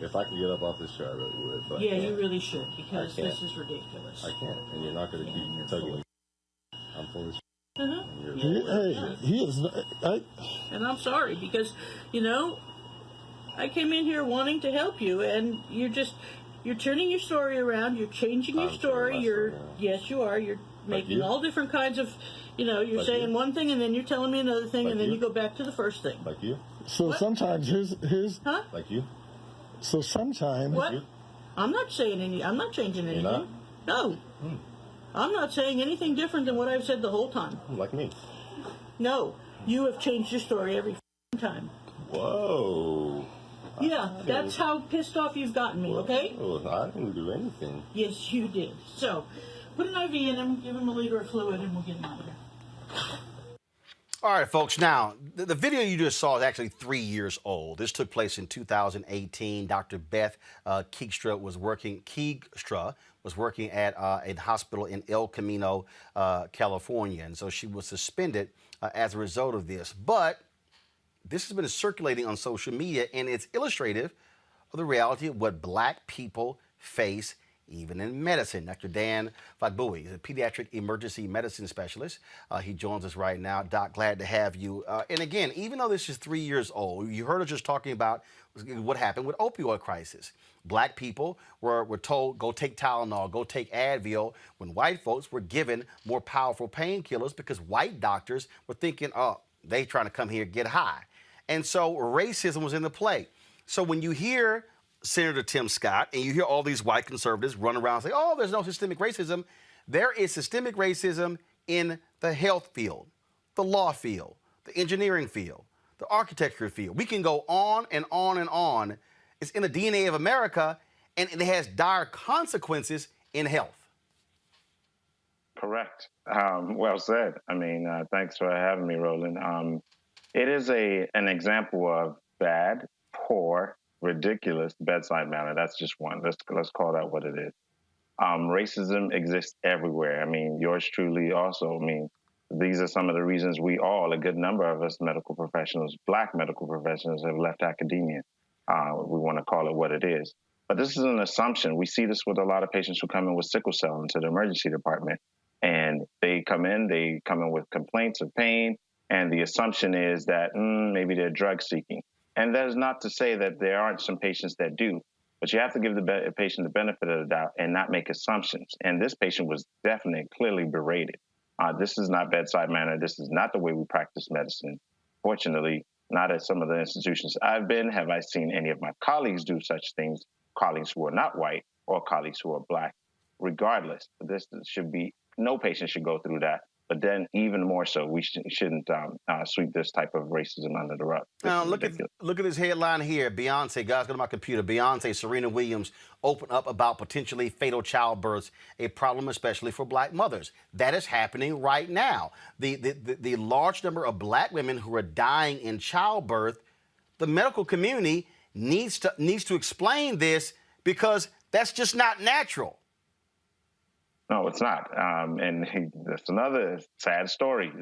If I could get up off this chair, I really would. But yeah, you really should, because this is ridiculous. I can't, and you're not going to keep tugging me. I'm full of shit. He is. And I'm sorry because, I came in here wanting to help you, and you're turning your story around. You're changing your story. Yes, you are. You're making all different kinds of, you're saying one thing and then you're telling me another thing, and then you go back to the first thing. Like you. So sometimes here's. Huh? Like you. So sometimes. What? I'm not saying I'm not changing anything. No. I'm not saying anything different than what I've said the whole time. Like me. No. You have changed your story every time. Whoa. Yeah, that's how pissed off you've gotten me, okay? Oh, I didn't do anything. Yes, you did. So, put an IV in him, give him a liter of fluid, and we'll get him out of here. All right, folks. Now, the video you just saw is actually 3 years old. This took place in 2018. Dr. Beth Keegstra was working at a hospital in El Camino, California. And so she was suspended as a result of this. But this has been circulating on social media, and it's illustrative of the reality of what Black people face even in medicine. Dr. Dan Fagboui is a pediatric emergency medicine specialist. He joins us right now. Doc, glad to have you. And again, even though this is 3 years old, you heard us just talking about what happened with opioid crisis. Black people were told, go take Tylenol, go take Advil, when white folks were given more powerful painkillers because white doctors were thinking, oh, they trying to come here and get high. And so racism was in the play. So when you hear Senator Tim Scott, and you hear all these white conservatives run around and say, oh, there's no systemic racism. There is systemic racism in the health field, the law field, the engineering field, the architecture field. We can go on and on and on. It's in the DNA of America, and it has dire consequences in health. Correct. Well said. I mean, thanks for having me, Roland. It is an example of bad, poor, ridiculous bedside manner. That's just one. Let's call that what it is. Racism exists everywhere. I mean, yours truly also. I mean, these are some of the reasons we all, a good number of us medical professionals, Black medical professionals, have left academia. We want to call it what it is. But this is an assumption. We see this with a lot of patients who come in with sickle cell into the emergency department. And they come in with complaints of pain. And the assumption is that maybe they're drug seeking. And that is not to say that there aren't some patients that do, but you have to give the patient the benefit of the doubt and not make assumptions. And this patient was definitely, clearly berated. This is not bedside manner. This is not the way we practice medicine. Fortunately, not at some of the institutions I've been have I seen any of my colleagues do such things, colleagues who are not white or colleagues who are Black. Regardless, this should be, no patient should go through that. But then even more so, we shouldn't sweep this type of racism under the rug. Now, look at this headline here. Beyonce, guys, go to my computer. Beyonce, Serena Williams open up about potentially fatal childbirths, a problem especially for Black mothers. That is happening right now. The large number of Black women who are dying in childbirth, the medical community needs to explain this because that's just not natural. No, it's not. And that's another sad story.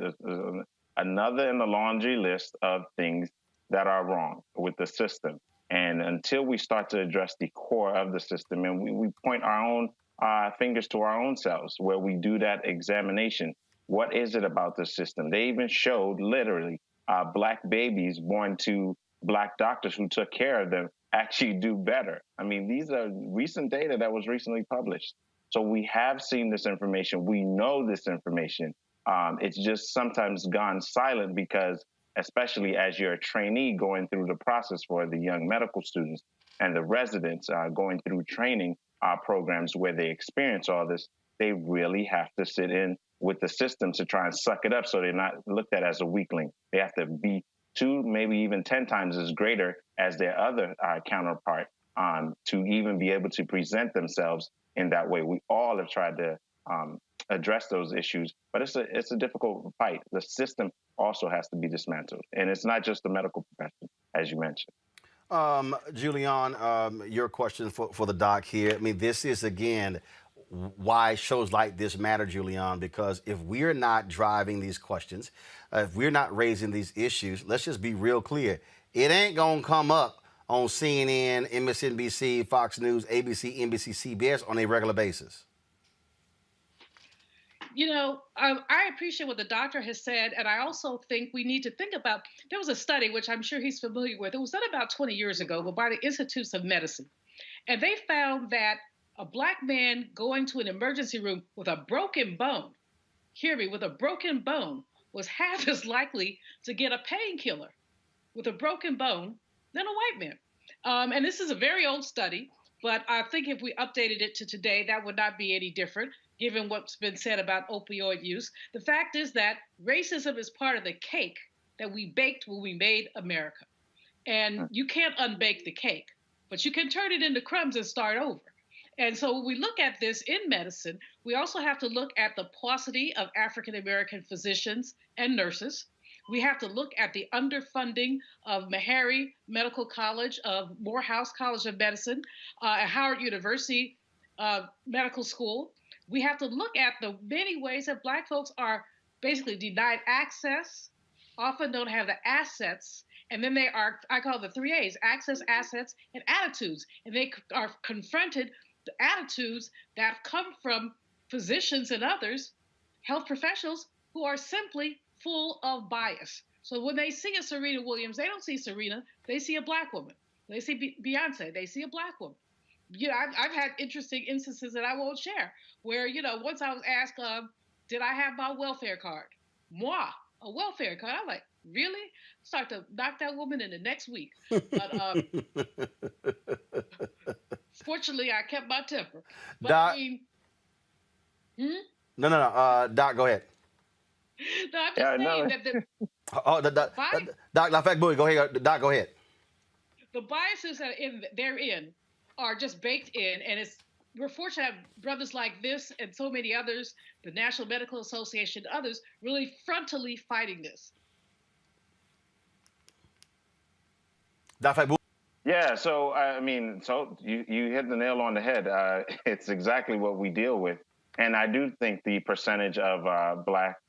Another in the laundry list of things that are wrong with the system. And until we start to address the core of the system and we point our own fingers to our own selves where we do that examination, what is it about the system? They even showed literally Black babies born to Black doctors who took care of them actually do better. I mean, these are recent data that was recently published. So we have seen this information. We know this information. It's just sometimes gone silent because, especially as you're a trainee going through the process for the young medical students and the residents going through training programs where they experience all this, they really have to sit in with the system to try and suck it up so they're not looked at as a weakling. They have to be 2, maybe even 10 times as greater as their other counterpart to even be able to present themselves in that way. We all have tried to address those issues, but it's a difficult fight. The system also has to be dismantled, and it's not just the medical profession, as you mentioned. Julian, your question for the doc here. I mean, this is, again, why shows like this matter, Julian, because if we're not driving these questions, if we're not raising these issues, let's just be real clear. It ain't going to come up on CNN, MSNBC, Fox News, ABC, NBC, CBS on a regular basis. You know, I appreciate what the doctor has said, and I also think we need to think about, there was a study, which I'm sure he's familiar with, it was done about 20 years ago, but by the Institutes of Medicine, and they found that a Black man going to an emergency room with a broken bone, hear me, with a broken bone, was half as likely to get a painkiller with a broken bone than a white man. And this is a very old study, But I think if we updated it to today, that would not be any different, given what's been said about opioid use. The fact is that racism is part of the cake that we baked when we made America. And you can't unbake the cake, but you can turn it into crumbs and start over. And so when we look at this in medicine, we also have to look at the paucity of African-American physicians and nurses. We have to look at the underfunding of Meharry Medical College, of Morehouse College of Medicine, at Howard University Medical School. We have to look at the many ways that Black folks are basically denied access, often don't have the assets, and then they are, I call the 3 A's, access, assets, and attitudes. And they are confronted the attitudes that come from physicians and others, health professionals, who are simply full of bias. So when they see a Serena Williams, they don't see Serena, they see a Black woman. They see Beyonce, they see a Black woman. You know, I've had interesting instances that I won't share, where, you know, once I was asked, did I have my welfare card? Moi, a welfare card. I'm like, really? Start to knock that woman in the next week. But fortunately, I kept my temper. But Doc, I mean, No, Doc, go ahead. No, I'm just saying that Doc, Fat Boy, go ahead. Doc, go ahead. The biases that they're in are just baked in, and we're fortunate to have brothers like this and so many others, the National Medical Association, others, really frontally fighting this. Doc, Fat Boy. Yeah, so I mean, so you hit the nail on the head. It's exactly what we deal with. And I do think the percentage of Black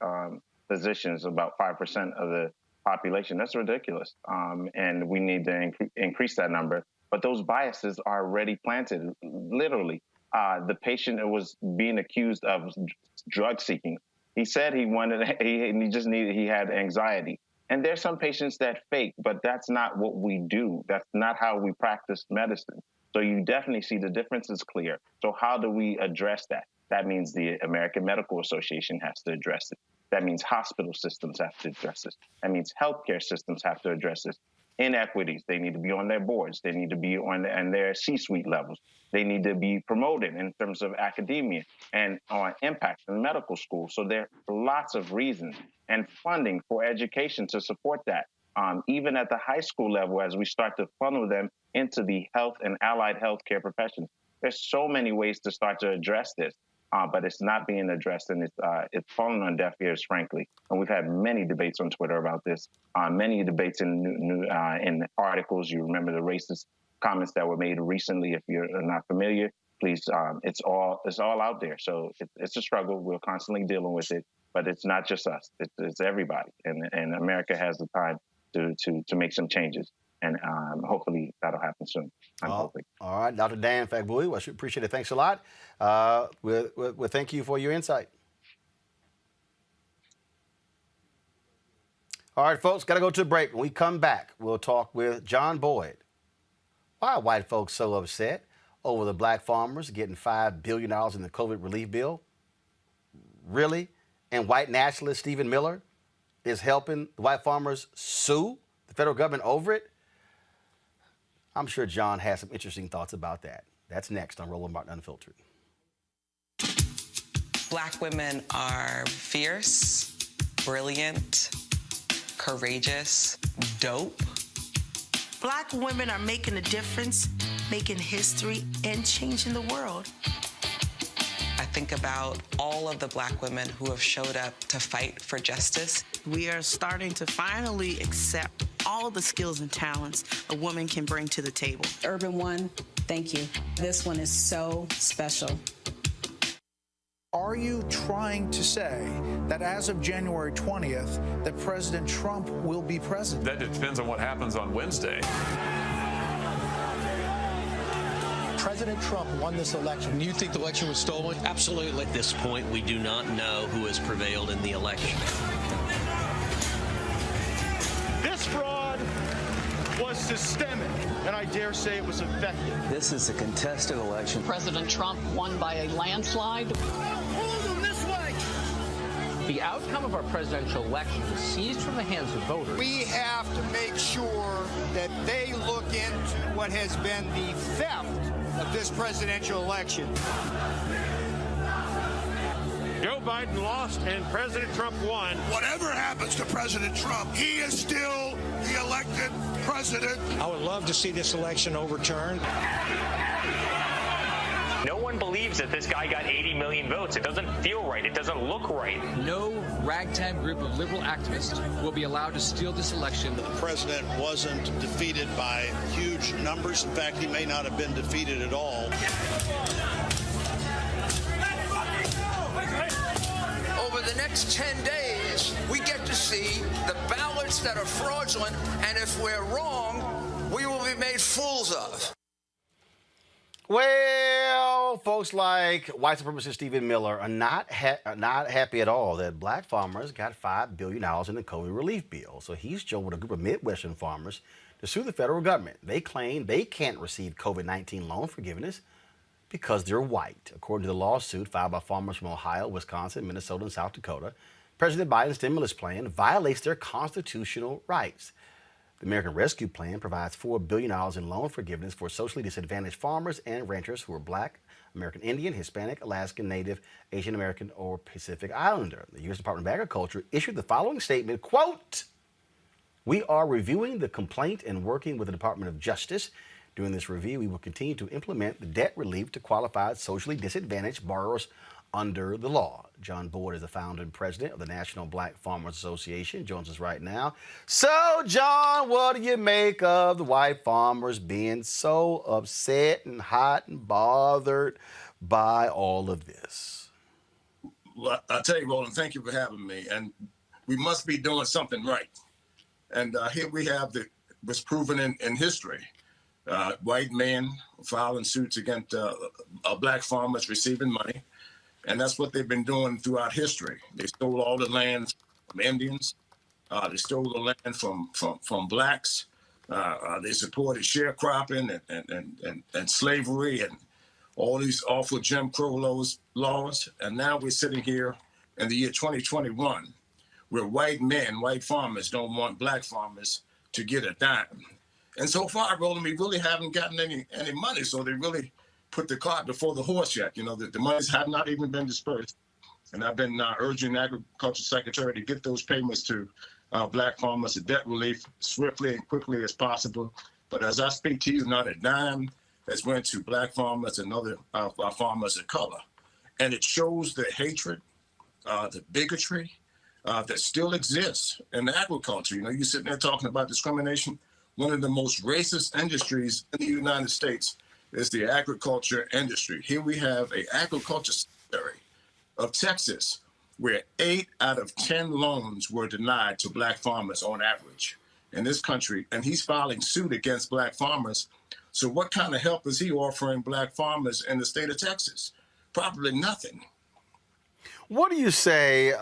physicians, about 5% of the population, that's ridiculous. And we need to increase that number. But those biases are already planted, literally. The patient was being accused of drug seeking. He said he had anxiety. And there's some patients that fake, but that's not what we do. That's not how we practice medicine. So you definitely see the difference is clear. So how do we address that? That means the American Medical Association has to address it. That means hospital systems have to address this. That means healthcare systems have to address this. Inequities, they need to be on their boards. They need to be on their C-suite levels. They need to be promoted in terms of academia and on impact in medical school. So there are lots of reasons and funding for education to support that. Even at the high school level, as we start to funnel them into the health and allied healthcare professions. There's so many ways to start to address this. But it's not being addressed, and it's falling on deaf ears, frankly. And we've had many debates on Twitter about this, many debates in articles. You remember the racist comments that were made recently. If you're not familiar, please, it's all out there. So it's a struggle. We're constantly dealing with it, but it's not just us. It's everybody, and America has the time to make some changes. And hopefully that'll happen soon. All right, Dr. Dan Fagbui, I appreciate it. Thanks a lot. We'll thank you for your insight. All right, folks, got to go to a break. When we come back, we'll talk with John Boyd. Why are white folks so upset over the Black farmers getting $5 billion in the COVID relief bill? Really? And white nationalist Stephen Miller is helping the white farmers sue the federal government over it? I'm sure John has some interesting thoughts about that. That's next on Roland Martin Unfiltered. Black women are fierce, brilliant, courageous, dope. Black women are making a difference, making history, and changing the world. I think about all of the Black women who have showed up to fight for justice. We are starting to finally accept all the skills and talents a woman can bring to the table. Urban One, thank you. This one is so special. Are you trying to say that as of January 20th, that President Trump will be president? That depends on what happens on Wednesday. President Trump won this election. You think the election was stolen? Absolutely. At this point, we do not know who has prevailed in the election. This fraud was systemic, and I dare say it was effective. This is a contested election. President Trump won by a landslide. Hold him this way. The outcome of our presidential election was seized from the hands of voters. We have to make sure that they look into what has been the theft of this presidential election. Joe Biden lost and President Trump won. Whatever happens to President Trump, he is still the elected president. I would love to see this election overturned. No one believes that this guy got 80 million votes. It doesn't feel right. It doesn't look right. No ragtag group of liberal activists will be allowed to steal this election. The president wasn't defeated by huge numbers. In fact, he may not have been defeated at all. Over the next 10 days, we get to see the ballots that are fraudulent, and if we're wrong, we will be made fools of. Well, folks like white supremacist Stephen Miller are not happy at all that black farmers got $5 billion in the COVID relief bill. So he's joined with a group of Midwestern farmers to sue the federal government. They claim they can't receive COVID-19 loan forgiveness because they're white. According to the lawsuit filed by farmers from Ohio, Wisconsin, Minnesota, and South Dakota, President Biden's stimulus plan violates their constitutional rights. The American Rescue Plan provides $4 billion in loan forgiveness for socially disadvantaged farmers and ranchers who are Black, American Indian, Hispanic, Alaskan, Native, Asian American, or Pacific Islander. The U.S. Department of Agriculture issued the following statement, quote, "We are reviewing the complaint and working with the Department of Justice. During this review, we will continue to implement the debt relief to qualified socially disadvantaged borrowers under the law." John Boyd is the founder and president of the National Black Farmers Association, joins us right now. So, John, what do you make of the white farmers being so upset and hot and bothered by all of this? Well, I'll tell you, Roland, thank you for having me. And we must be doing something right. And here we have what's proven in history. White men filing suits against black farmers receiving money. And that's what they've been doing throughout history. They stole all the land from Indians. They stole the land from blacks. They supported sharecropping and slavery and all these awful Jim Crow laws. And now we're sitting here in the year 2021 where white farmers don't want black farmers to get a dime. And so far, Roland, we really haven't gotten any money. So they really put the cart before the horse yet. You know, the monies have not even been dispersed. And I've been urging the Agriculture Secretary to get those payments to black farmers, the debt relief, swiftly and quickly as possible. But as I speak to you, not a dime has went to black farmers and other farmers of color. And it shows the hatred, the bigotry that still exists in agriculture. You know, you're sitting there talking about discrimination. One of the most racist industries in the United States is the agriculture industry. Here we have an agriculture secretary of Texas where 8 out of 10 loans were denied to black farmers on average in this country, and he's filing suit against black farmers. So what kind of help is he offering black farmers in the state of Texas? Probably nothing. What do you say,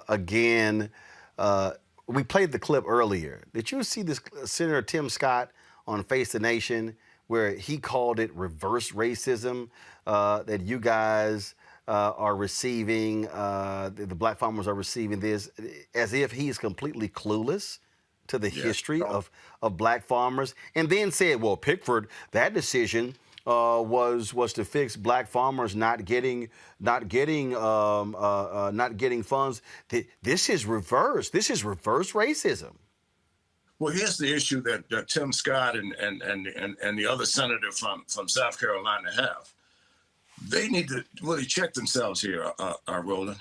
again, we played the clip earlier. Did you see this Senator Tim Scott on Face the Nation where he called it reverse racism that you guys are receiving, the black farmers are receiving this, as if he's completely clueless to the history of black farmers, and then said, well, Pickford, that decision was to fix black farmers not getting funds. This is reverse racism. Well, here's the issue that Tim Scott and the other senator from South Carolina have. They need to really check themselves here, Roland.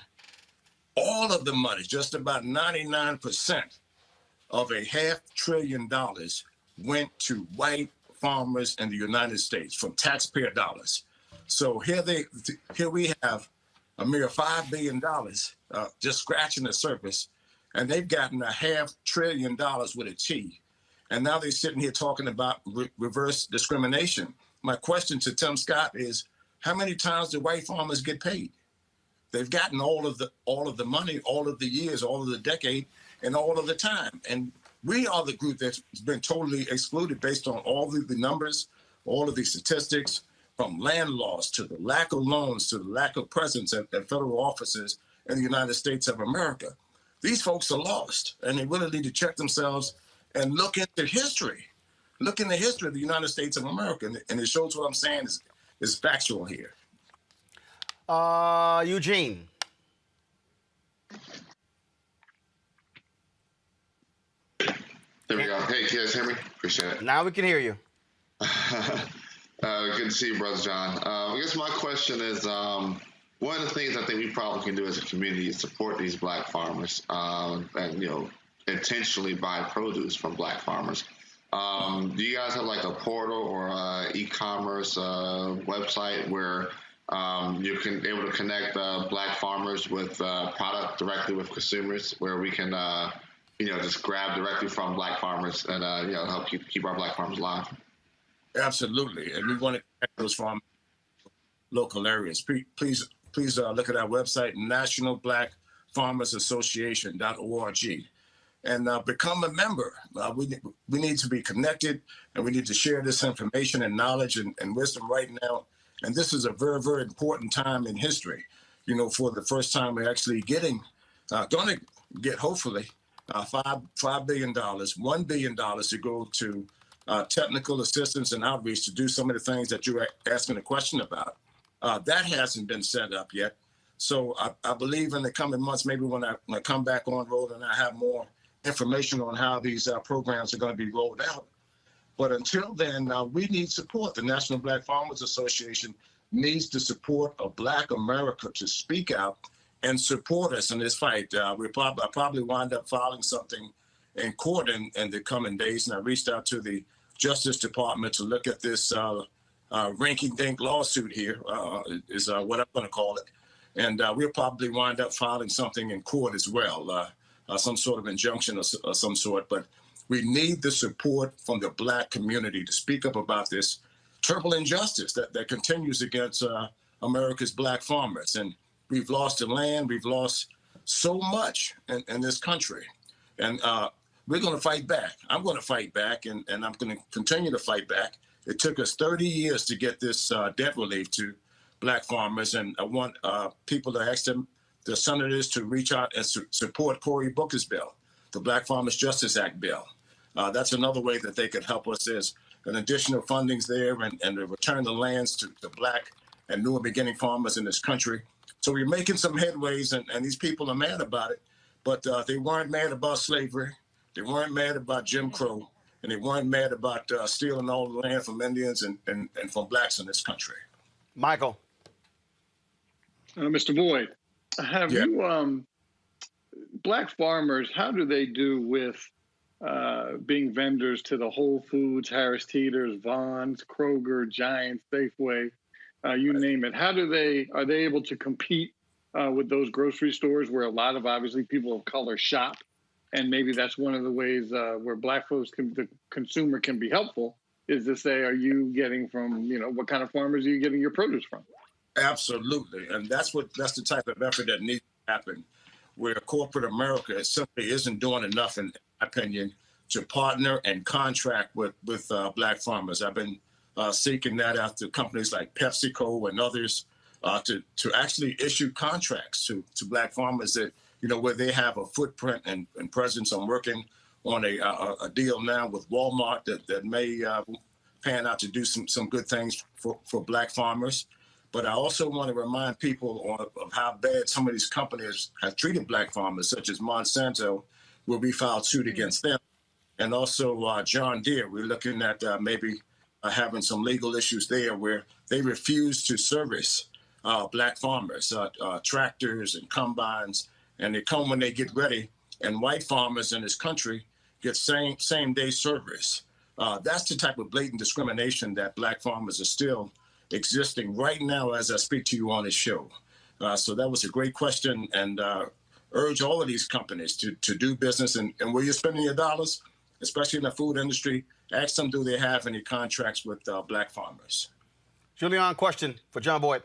All of the money, just about 99% of $500 billion went to white farmers in the United States from taxpayer dollars. So here we have a mere $5 billion just scratching the surface, and they've gotten $500 billion with a T. And now they're sitting here talking about reverse discrimination. My question to Tim Scott is, how many times do white farmers get paid? They've gotten all of the money, all of the years, all of the decade, and all of the time. And we are the group that's been totally excluded based on all of the numbers, all of the statistics, from land loss to the lack of loans to the lack of presence at federal offices in the United States of America. These folks are lost, and they really need to check themselves and look into history. Look in the history of the United States of America, and it shows what I'm saying is factual here. Eugene. There we go. Hey, can you guys hear me? Appreciate it. Now we can hear you. Good to see you, Brother John. I guess my question is, one of the things I think we probably can do as a community is support these Black farmers, and intentionally buy produce from Black farmers. Do you guys have like a portal or a e-commerce website where you can able to connect Black farmers with product directly with consumers, where we can just grab directly from Black farmers and help keep our Black farmers alive? Absolutely, and we want to connect those from local areas. Please look at our website, nationalblackfarmersassociation.org, and become a member. We need to be connected, and we need to share this information and knowledge and wisdom right now. And this is a very, very important time in history. For the first time, we're actually going to get hopefully $5 billion, $1 billion to go to technical assistance and outreach to do some of the things that you were asking a question about. That hasn't been set up yet. So I believe in the coming months, maybe when I come back on Roland, and I have more information on how these programs are going to be rolled out. But until then, we need support. The National Black Farmers Association needs the support of Black America to speak out and support us in this fight. I'll probably wind up filing something in court in the coming days. And I reached out to the Justice Department to look at this rinky-dink lawsuit here, is what I'm going to call it. And we'll probably wind up filing something in court as well, some sort of injunction of some sort. But we need the support from the Black community to speak up about this terrible injustice that continues against America's Black farmers. And we've lost the land. We've lost so much in this country. And we're going to fight back. I'm going to fight back, and I'm going to continue to fight back. It took us 30 years to get this debt relief to Black farmers, and I want people to ask them, the senators, to reach out and support Cory Booker's bill, the Black Farmers Justice Act bill. That's another way that they could help us. There's an additional fundings there, and to return the lands to the Black and newer beginning farmers in this country. So we're making some headways, and these people are mad about it, but they weren't mad about slavery. They weren't mad about Jim Crow, and they weren't mad about stealing all the land from Indians and from Blacks in this country. Michael. Mr. Boyd, have you, Black farmers, how do they do with being vendors to the Whole Foods, Harris Teeter's, Vons, Kroger, Giant, Safeway, you name it? Are they able to compete with those grocery stores where a lot of obviously people of color shop? And maybe that's one of the ways where Black folks the consumer can be helpful, is to say, are you getting from, what kind of farmers are you getting your produce from? Absolutely. And that's the type of effort that needs to happen, where corporate America simply isn't doing enough, in my opinion, to partner and contract with Black farmers. I've been seeking that out to companies like PepsiCo and others to actually issue contracts to Black farmers that, where they have a footprint and presence. I'm working on a deal now with Walmart that may pan out to do some good things for Black farmers. But I also want to remind people of how bad some of these companies have treated Black farmers, such as Monsanto, where we filed suit against them. And also John Deere, we're looking at maybe having some legal issues there where they refuse to service Black farmers, tractors and combines, and they come when they get ready. And white farmers in this country get same day service. That's the type of blatant discrimination that Black farmers are still existing right now as I speak to you on this show. So that was a great question, and urge all of these companies to do business. And where you're spending your dollars, especially in the food industry, ask them, do they have any contracts with Black farmers? Julianne, question for John Boyd.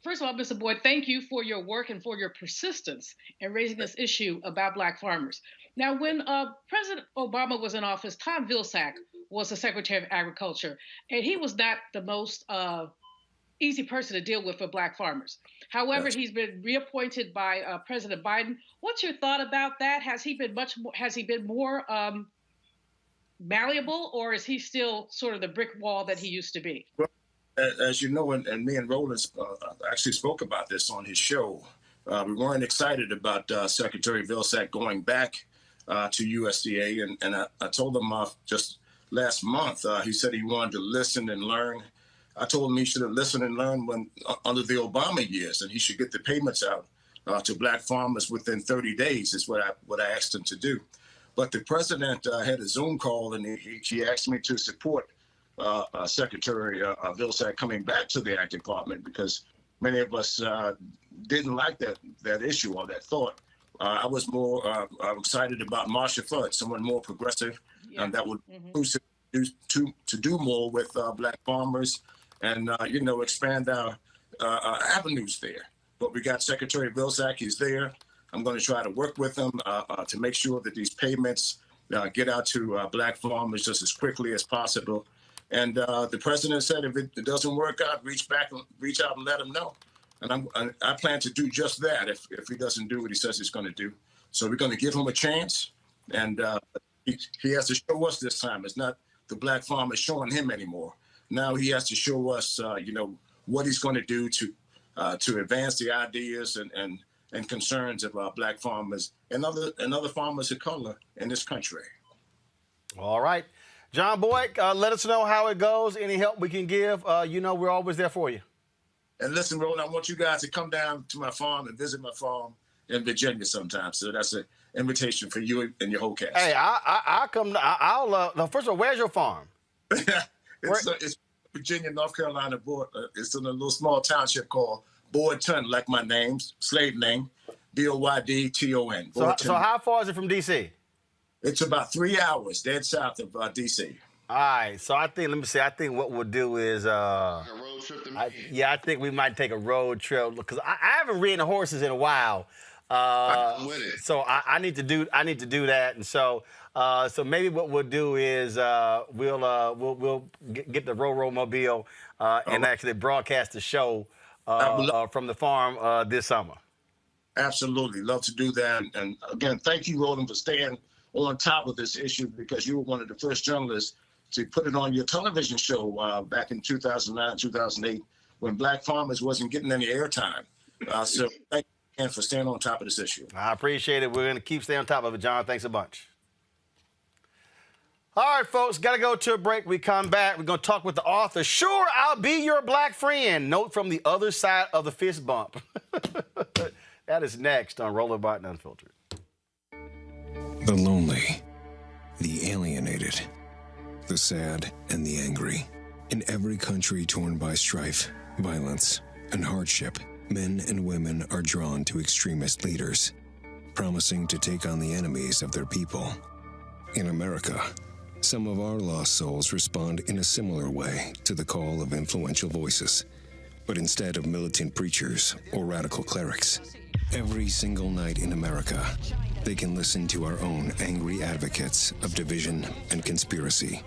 First of all, Mr. Boyd, thank you for your work and for your persistence in raising this issue about Black farmers. Now, when President Obama was in office, Tom Vilsack was the Secretary of Agriculture, and he was not the most easy person to deal with for black farmers. However, he's been reappointed by President Biden. What's your thought about that? Has he been more malleable, or is he still sort of the brick wall that he used to be? Well, as you know, and me and Roland actually spoke about this on his show. We weren't excited about Secretary Vilsack going back to USDA, and I told him just last month, he said he wanted to listen and learn. I told him he should have listened and learned when under the Obama years, and he should get the payments out to black farmers within 30 days is what I asked him to do. But the president had a Zoom call, and he asked me to support Secretary Vilsack coming back to the Ag Department because many of us didn't like that issue or that thought. I was more excited about Marsha Flood, someone more progressive, and that would to do more with black farmers and expand our avenues there. But we got Secretary Vilsack. He's there. I'm going to try to work with him to make sure that these payments get out to black farmers just as quickly as possible. And the president said if it doesn't work out, reach out and let him know. And I plan to do just that if he doesn't do what he says he's going to do. So we're going to give him a chance, and he has to show us this time. It's not the black farmers showing him anymore. Now he has to show us, what he's going to do to advance the ideas and concerns of black farmers and other farmers of color in this country. All right. John Boyd, let us know how it goes. Any help we can give, we're always there for you. And listen, Roland, I want you guys to come down to my farm and visit my farm in Virginia sometime. So that's an invitation for you and your whole cast. Hey, I'll come. I'll. First of all, where's your farm? It's Virginia, North Carolina border. It's in a little small township called Boydton, like my name, slave name, Boydton. So how far is it from D.C.? It's about 3 hours dead south of D.C. All right, so I think what we'll do is, a road trip to me. I think we might take a road trip because I haven't ridden horses in a while. I'm with it. So I need to do that, and so maybe what we'll do is we'll get the Row Mobile and actually broadcast the show from the farm this summer. Absolutely, love to do that. And again, thank you, Roland, for staying on top of this issue because you were one of the first journalists to put it on your television show back in 2009, 2008, when black farmers wasn't getting any airtime. So thank you again for staying on top of this issue. I appreciate it. We're going to keep staying on top of it, John. Thanks a bunch. All right, folks, got to go to a break. We come back. We're going to talk with the author. Sure, I'll be your black friend. Note from the other side of the fist bump. That is next on Roland Martin Unfiltered. The lonely, the alienated, the sad, and the angry. In every country torn by strife, violence, and hardship, men and women are drawn to extremist leaders, promising to take on the enemies of their people. In America, some of our lost souls respond in a similar way to the call of influential voices. But instead of militant preachers or radical clerics, every single night in America, they can listen to our own angry advocates of division and conspiracy.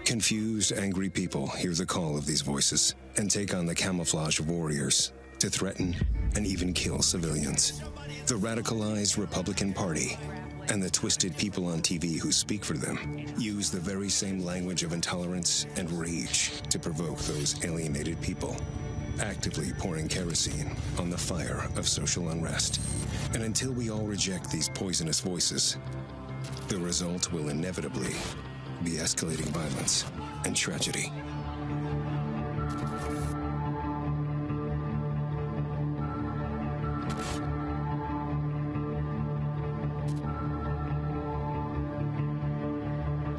Confused, angry people hear the call of these voices and take on the camouflage of warriors to threaten and even kill civilians. The radicalized Republican Party and the twisted people on TV who speak for them use the very same language of intolerance and rage to provoke those alienated people, actively pouring kerosene on the fire of social unrest. And until we all reject these poisonous voices, the result will inevitably be escalating violence and tragedy.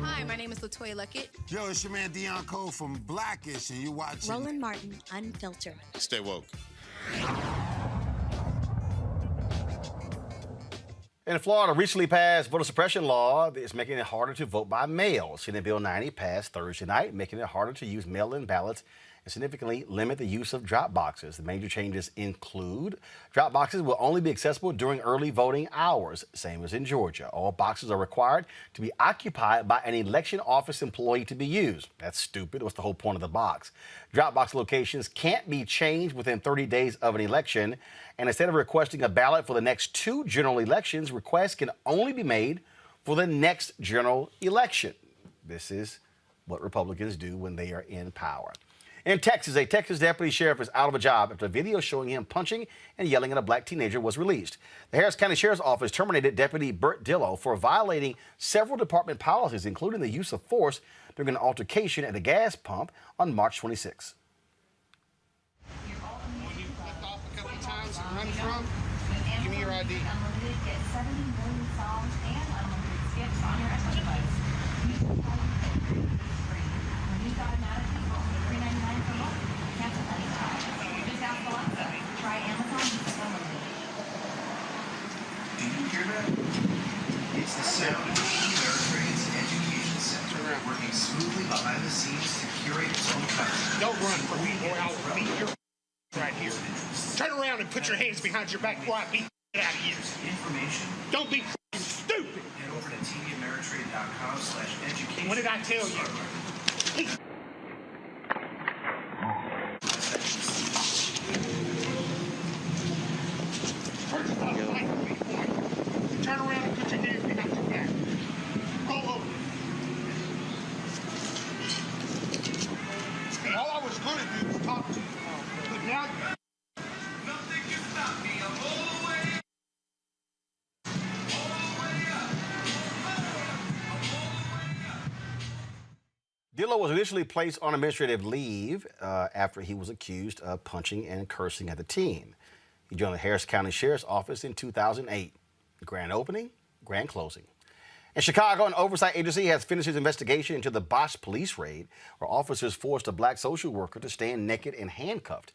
Hi, my name is LaToya Luckett. Yo, it's your man Dion Cole from Blackish, and you're watching Roland Martin Unfiltered. Stay woke. In Florida, recently passed voter suppression law is making it harder to vote by mail. Senate Bill 90 passed Thursday night, making it harder to use mail-in ballots and significantly limit the use of drop boxes. The major changes include drop boxes will only be accessible during early voting hours, same as in Georgia. All boxes are required to be occupied by an election office employee to be used. That's stupid. What's the whole point of the box? Drop box locations can't be changed within 30 days of an election, and instead of requesting a ballot for the next 2 general elections, requests can only be made for the next general election. This is what Republicans do when they are in power. In Texas, a Texas deputy sheriff is out of a job after a video showing him punching and yelling at a black teenager was released. The Harris County Sheriff's Office terminated Deputy Burt Dillow for violating several department policies, including the use of force during an altercation at a gas pump on March 26. Give me your ID. Do you hear that? It's the sound of the Ameritrades Education Center working smoothly behind the scenes to curate its own content. Don't run from me, or I'll beat your right here. Turn around and put your hands behind your back before I beat you out of here. Information. Don't be stupid. Head over to tvameritrade.com/education. What did I tell you? Turn around and put your hands behind your back. Roll over. All I was going to do was talk to you. But now nothing can stop me. I'm all the way up. All the way up. Dillow was initially placed on administrative leave after he was accused of punching and cursing at the teen. He joined the Harris County Sheriff's Office in 2008. Grand opening, grand closing. In Chicago, an oversight agency has finished its investigation into the botched police raid where officers forced a black social worker to stand naked and handcuffed.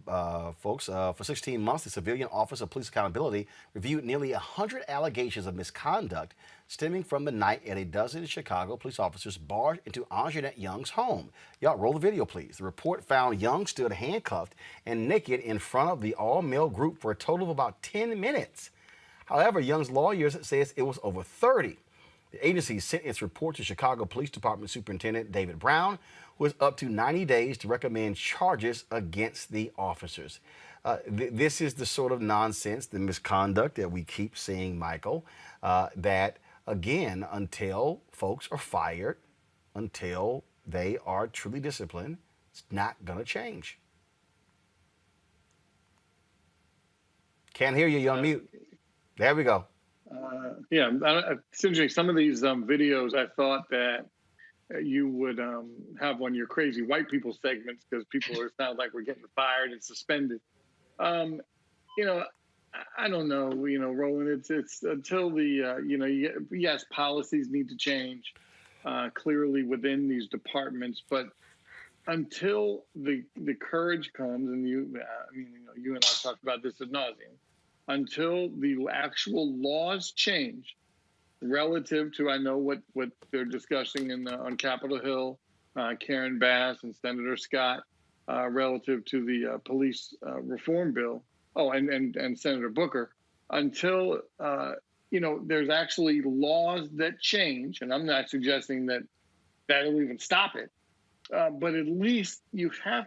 For 16 months, the Civilian Office of Police Accountability reviewed nearly 100 allegations of misconduct stemming from the night at a dozen Chicago police officers barged into Anjanette Young's home. Y'all, roll the video, please. The report found Young stood handcuffed and naked in front of the all-male group for a total of about 10 minutes. However, Young's lawyers says it was over 30. The agency sent its report to Chicago Police Department Superintendent David Brown, who is up to 90 days to recommend charges against the officers. This is the sort of nonsense, the misconduct that we keep seeing, Michael, that, again, until folks are fired, until they are truly disciplined, it's not going to change. Can't hear you. You're on mute. There we go. Yeah, it's interesting. Some of these videos, I thought that you would have on your crazy white people segments because people are sound like we're getting fired and suspended. I don't know. Roland, it's until the yes, policies need to change clearly within these departments, but until the courage comes, and you and I talked about this ad nauseum. Until the actual laws change relative to, I know what they're discussing on Capitol Hill, Karen Bass and Senator Scott, relative to the police reform bill. Oh, and Senator Booker. Until, there's actually laws that change, and I'm not suggesting that that'll even stop it, but at least you have,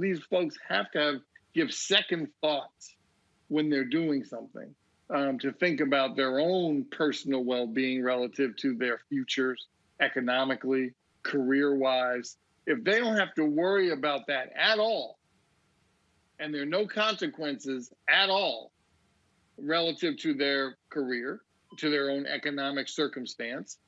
these folks have to give second thoughts when they're doing something, to think about their own personal well-being relative to their futures, economically, career-wise. If they don't have to worry about that at all, and there are no consequences at all relative to their career, to their own economic circumstance,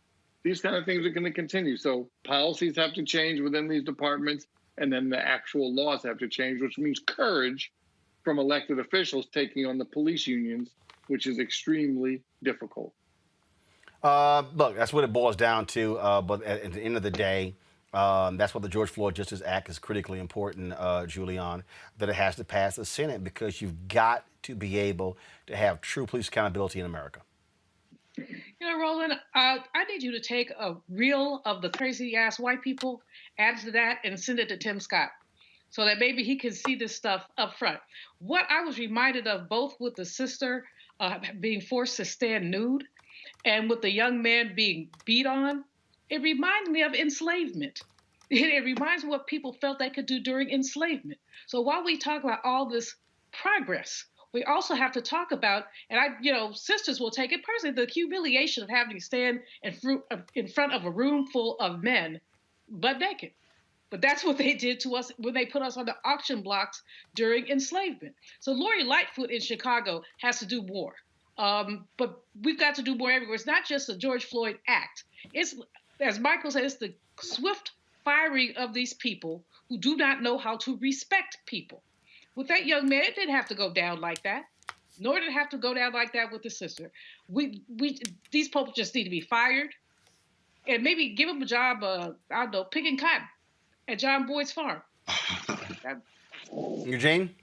these kind of things are going to continue. So policies have to change within these departments, and then the actual laws have to change, which means courage from elected officials taking on the police unions, which is extremely difficult. Look, that's what it boils down to. But at the end of the day, that's why the George Floyd Justice Act is critically important, Julian, that it has to pass the Senate because you've got to be able to have true police accountability in America. Roland, I need you to take a reel of the crazy-ass white people, add to that, and send it to Tim Scott. so that maybe he can see this stuff up front. What I was reminded of, both with the sister being forced to stand nude and with the young man being beat on, it reminds me of enslavement. It reminds me of what people felt they could do during enslavement. So while we talk about all this progress, we also have to talk about, and sisters will take it personally, the humiliation of having to stand in front of a room full of men, butt naked. But that's what they did to us when they put us on the auction blocks during enslavement. So Lori Lightfoot in Chicago has to do more. But we've got to do more everywhere. It's not just the George Floyd Act. It's, as Michael said, it's the swift firing of these people who do not know how to respect people. With that young man, it didn't have to go down like that, nor did it have to go down like that with the sister. These people just need to be fired, and maybe give them a job, picking cotton at John Boyd's farm. Eugene?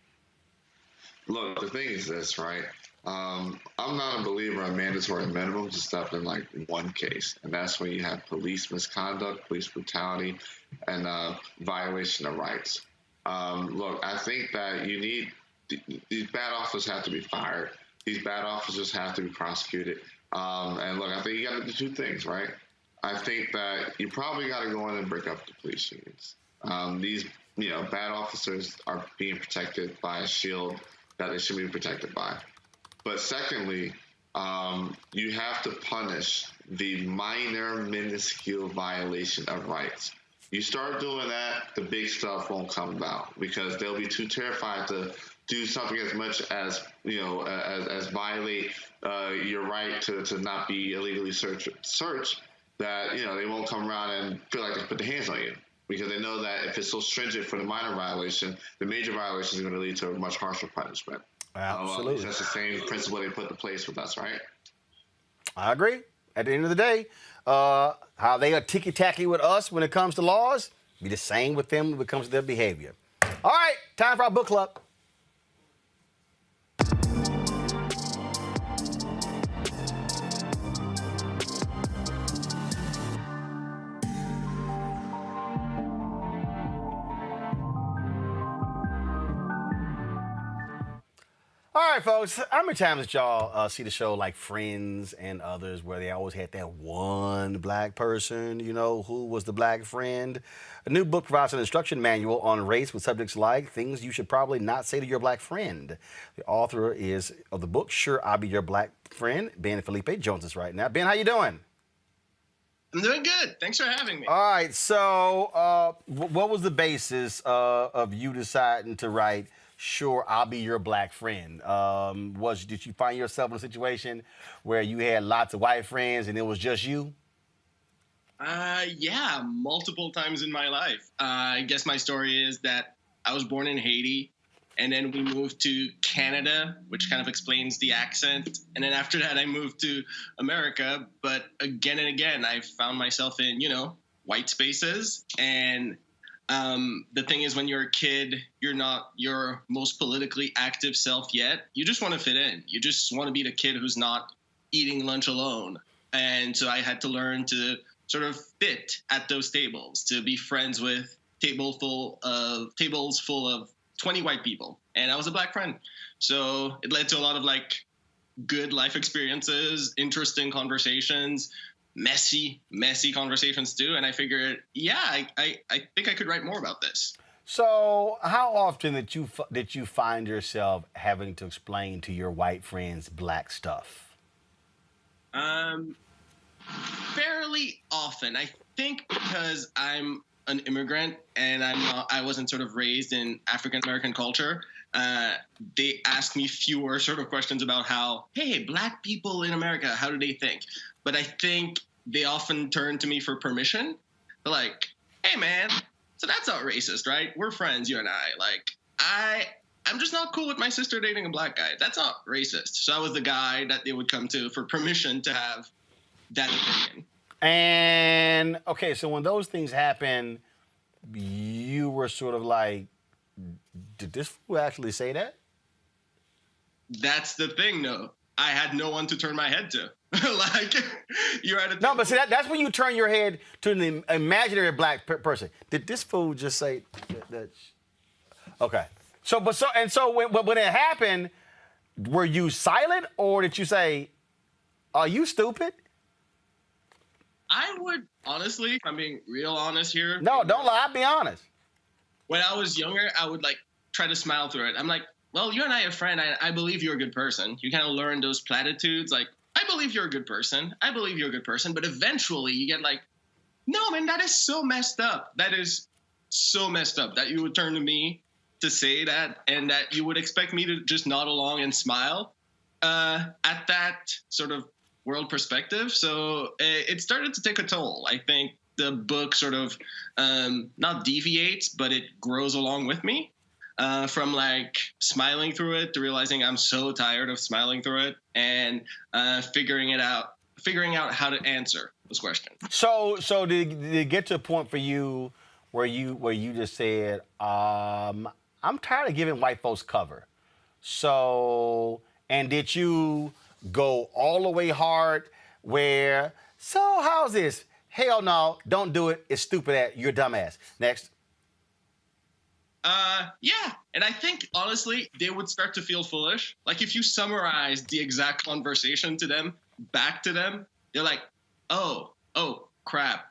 Look, the thing is this, right? I'm not a believer in mandatory minimums except in like one case, and that's when you have police misconduct, police brutality, and violation of rights. Look, I think that you need these bad officers have to be fired. These bad officers have to be prosecuted. And look, I think you got to do two things, right? I think that you probably got to go in and break up the police unions. These, bad officers are being protected by a shield that they should be protected by. But secondly, you have to punish the minor, minuscule violation of rights. You start doing that, the big stuff won't come about because they'll be too terrified to do something as much as, as violate your right to not be illegally searched that, they won't come around and feel like they put their hands on you because they know that if it's so stringent for the minor violation, the major violation is going to lead to a much harsher punishment. Absolutely. That's the same principle they put in place with us, right? I agree. At the end of the day, how they are ticky-tacky with us when it comes to laws, be the same with them when it comes to their behavior. All right, time for our book club. All right, folks, how many times did y'all see the show like Friends and others where they always had that one black person, who was the black friend? A new book provides an instruction manual on race with subjects like things you should probably not say to your black friend. The author of the book, Sure, I'll Be Your Black Friend, Ben Felipe, joins us right now. Ben, how you doing? I'm doing good. Thanks for having me. All right, so what was the basis of you deciding to write Sure, I'll Be Your Black Friend? Did you find yourself in a situation where you had lots of white friends and it was just you? Yeah, multiple times in my life. I guess my story is that I was born in Haiti, and then we moved to Canada, which kind of explains the accent. And then after that, I moved to America. But again and again, I found myself in, white spaces. And the thing is, when you're a kid, you're not your most politically active self yet. You just want to fit in. You just want to be the kid who's not eating lunch alone. And so I had to learn to sort of fit at those tables, to be friends with tables full of 20 white people. And I was a black friend. So it led to a lot of good life experiences, interesting conversations, messy conversations too. And I figured, I think I could write more about this. So how often did you find yourself having to explain to your white friends black stuff? Fairly often. I think because I'm an immigrant and I wasn't sort of raised in African American culture. They ask me fewer sort of questions about how, hey, black people in America, how do they think? But I think they often turn to me for permission. They're like, hey, man, so that's not racist, right? We're friends, you and I. I'm just not cool with my sister dating a black guy. That's not racist. So I was the guy that they would come to for permission to have that opinion. And, okay, so when those things happen, you were sort of like, did this fool actually say that? That's the thing, though. I had no one to turn my head to. You're at a... No, but see, that's when you turn your head to an imaginary black person. Did this fool just say that? Okay. So when it happened, were you silent or did you say, "Are you stupid"? I would honestly, if I'm being real honest here. No, don't lie. Be honest. When I was younger, I would like try to smile through it. I'm like, well, you and I are friends. I believe you're a good person. You kind of learn those platitudes like, I believe you're a good person. I believe you're a good person. But eventually you get like, no, man, that is so messed up. That is so messed up that you would turn to me to say that and that you would expect me to just nod along and smile at that sort of world perspective. So it started to take a toll. I think the book sort of not deviates, but it grows along with me from like smiling through it to realizing I'm so tired of smiling through it and figuring out how to answer those questions. So did it get to a point for you where you just said, I'm tired of giving white folks cover. So, and did you go all the way hard where, so how's this? Hell no, don't do it. It's stupid. You're a dumbass. Next. Yeah. And I think, honestly, they would start to feel foolish. Like, if you summarize the exact conversation to them, back to them, they're like, oh, crap.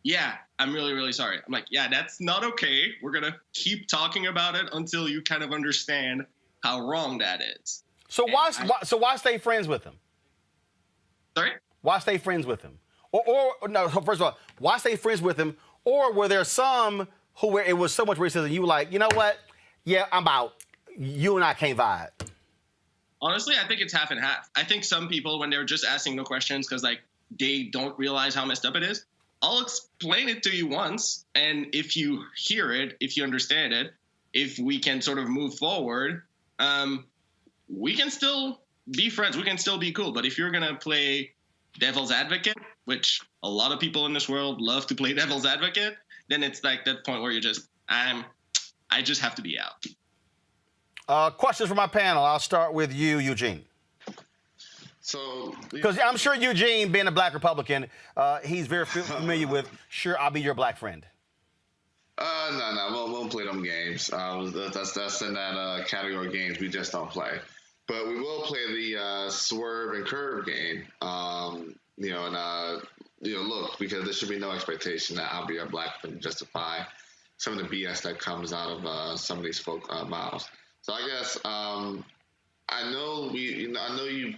Yeah, I'm really, really sorry. I'm like, yeah, that's not okay. We're going to keep talking about it until you kind of understand how wrong that is. So why stay friends with him? Sorry? Why stay friends with him? Or no, first of all, why stay friends with him? Or were there some who it was so much racism, you were like, you know what? Yeah, I'm out. You and I can't vibe. Honestly, I think it's half and half. I think some people, when they're just asking no questions because like they don't realize how messed up it is, I'll explain it to you once. And if you hear it, if you understand it, if we can sort of move forward, we can still be friends. We can still be cool. But if you're going to play devil's advocate, which a lot of people in this world love to play devil's advocate, then it's like that point where you're just, I just have to be out. Questions from my panel. I'll start with you, Eugene. So, because I'm sure Eugene, being a black Republican, he's very familiar with, sure, I'll be your black friend. No, we won't play them games. That's in that category of games we just don't play. But we will play the swerve and curve game. Look, because there should be no expectation that I'll be a black friend to justify some of the BS that comes out of some of these folk mouths. So I guess I know you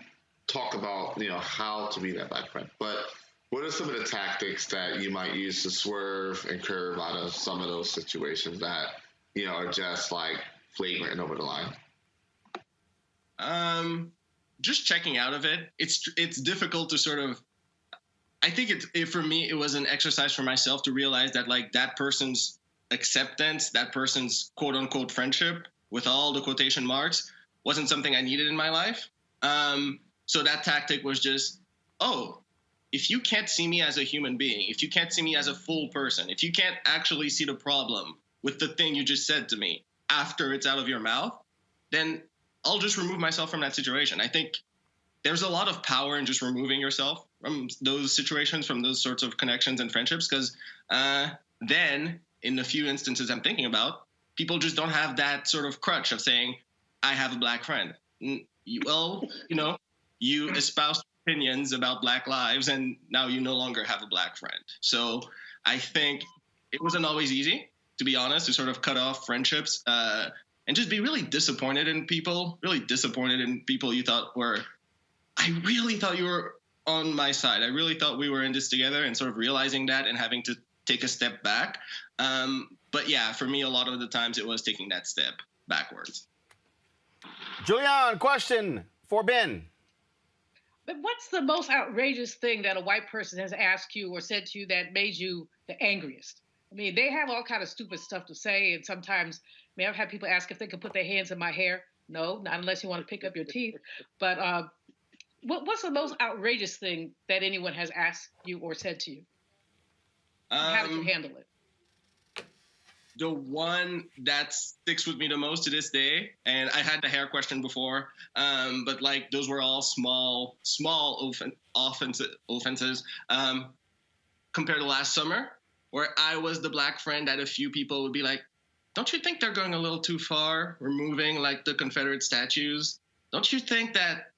talk about how to be that black friend, but what are some of the tactics that you might use to swerve and curve out of some of those situations that are just like flagrant and over the line? Just checking out of it. It's difficult to sort of. I think for me it was an exercise for myself to realize that like that person's acceptance, that person's quote unquote friendship, with all the quotation marks, wasn't something I needed in my life. So that tactic was just, if you can't see me as a human being, if you can't see me as a full person, if you can't actually see the problem with the thing you just said to me after it's out of your mouth, then I'll just remove myself from that situation. I think there's a lot of power in just removing yourself from those situations, from those sorts of connections and friendships, because then in the few instances I'm thinking about, people just don't have that sort of crutch of saying, I have a black friend. You espouse opinions about black lives and now you no longer have a black friend. So I think it wasn't always easy, to be honest, to sort of cut off friendships and just be really disappointed in people you thought I really thought you were on my side. I really thought we were in this together, and sort of realizing that and having to take a step back. But yeah, for me, a lot of the times it was taking that step backwards. Julian, question for Ben. But what's the most outrageous thing that a white person has asked you or said to you that made you the angriest? I mean, they have all kind of stupid stuff to say, and sometimes, I've had people ask if they can put their hands in my hair. No, not unless you want to pick up your teeth. But what's the most outrageous thing that anyone has asked you or said to you? How did you handle it? The one that sticks with me the most to this day, and I had the hair question before, but like those were all small offenses compared to last summer, where I was the black friend that a few people would be like, don't you think they're going a little too far, removing like the Confederate statues? Don't you think that,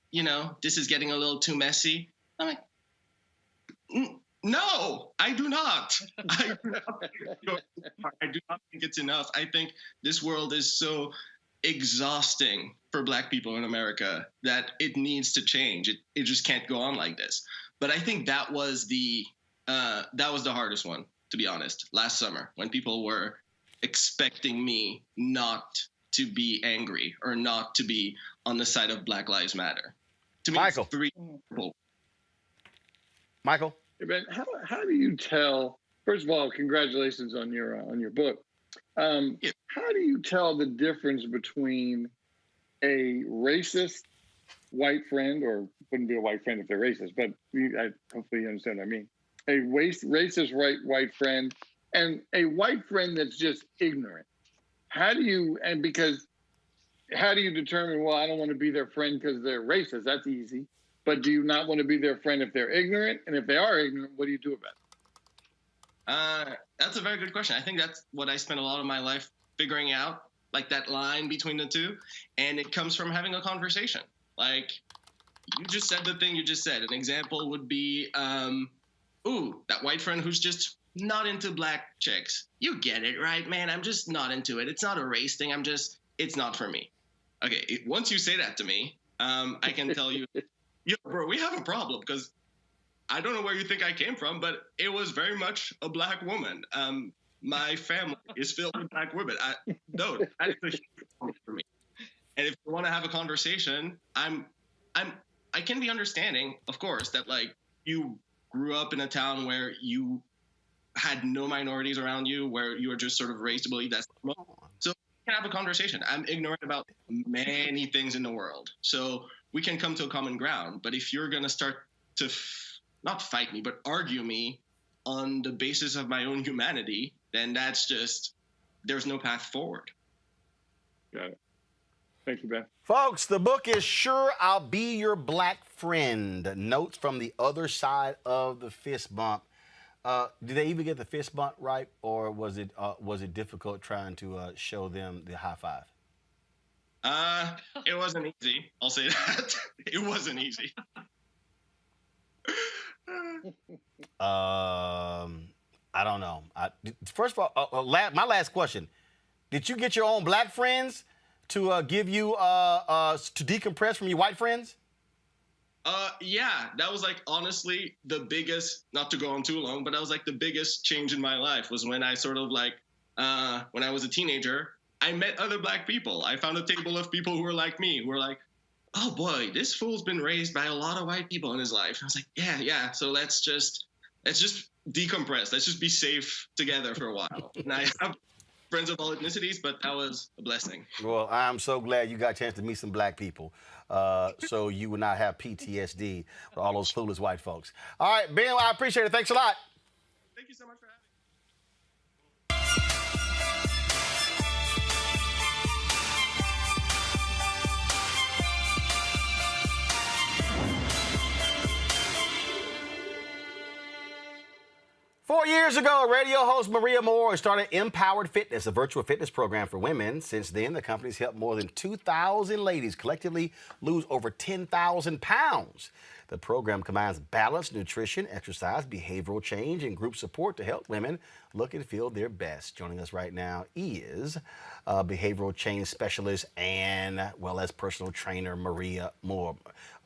this is getting a little too messy? I'm like, no, I do not. I do not think it's enough. I think this world is so exhausting for Black people in America that it needs to change. It just can't go on like this. But I think that was the hardest one, to be honest, last summer, when people were expecting me not to be angry or not to be on the side of Black Lives Matter. To me, Michael. It's three people. Michael? Hey, Ben, how do you tell? First of all, congratulations on your book. How do you tell the difference between a racist white friend, or wouldn't be a white friend if they're racist, but hopefully you understand what I mean, a racist white friend and a white friend that's just ignorant? How do you determine, well, I don't want to be their friend because they're racist? That's easy. But do you not want to be their friend if they're ignorant? And if they are ignorant, what do you do about it? That's a very good question. I think that's what I spent a lot of my life figuring out, like that line between the two. And it comes from having a conversation. Like, you just said the thing you just said. An example would be, that white friend who's just not into Black chicks. You get it, right, man? I'm just not into it. It's not a race thing. It's not for me. Okay, once you say that to me, I can tell you, yo, bro, we have a problem, because I don't know where you think I came from, but it was very much a Black woman. My family is filled with Black women. That's a huge problem for me. And if you want to have a conversation, I can be understanding, of course, that like you grew up in a town where you had no minorities around you, where you were just sort of raised to believe that's normal. So we can have a conversation. I'm ignorant about many things in the world. So we can come to a common ground. But if you're going to start to not fight me, but argue me on the basis of my own humanity, then that's just, there's no path forward. Got it. Thank you, Ben. Folks, the book is Sure I'll Be Your Black Friend. Notes from the other side of the fist bump. Did they even get the fist bump right, or was it difficult trying to show them the high five? It wasn't easy. I'll say that. It wasn't easy. I don't know. First of all, my last question: did you get your own Black friends to give you to decompress from your white friends? Yeah, that was like honestly the biggest, not to go on too long, but that was like the biggest change in my life, was when I sort of like, when I was a teenager, I met other Black people. I found a table of people who were like me, who were like, oh boy, this fool's been raised by a lot of white people in his life. I was like, yeah. So let's just decompress. Let's just be safe together for a while. And I have friends of all ethnicities, but that was a blessing. Well, I'm so glad you got a chance to meet some Black people, so you would not have PTSD with all those clueless white folks. All right, Ben, I appreciate it. Thanks a lot. Thank you so much for having me. 4 years ago, radio host Maria Moore started Empowered Fitness, a virtual fitness program for women. Since then, the company's helped more than 2,000 ladies collectively lose over 10,000 pounds. The program combines balanced nutrition, exercise, behavioral change, and group support to help women look and feel their best. Joining us right now is behavioral change specialist and, well, as personal trainer, Maria Moore,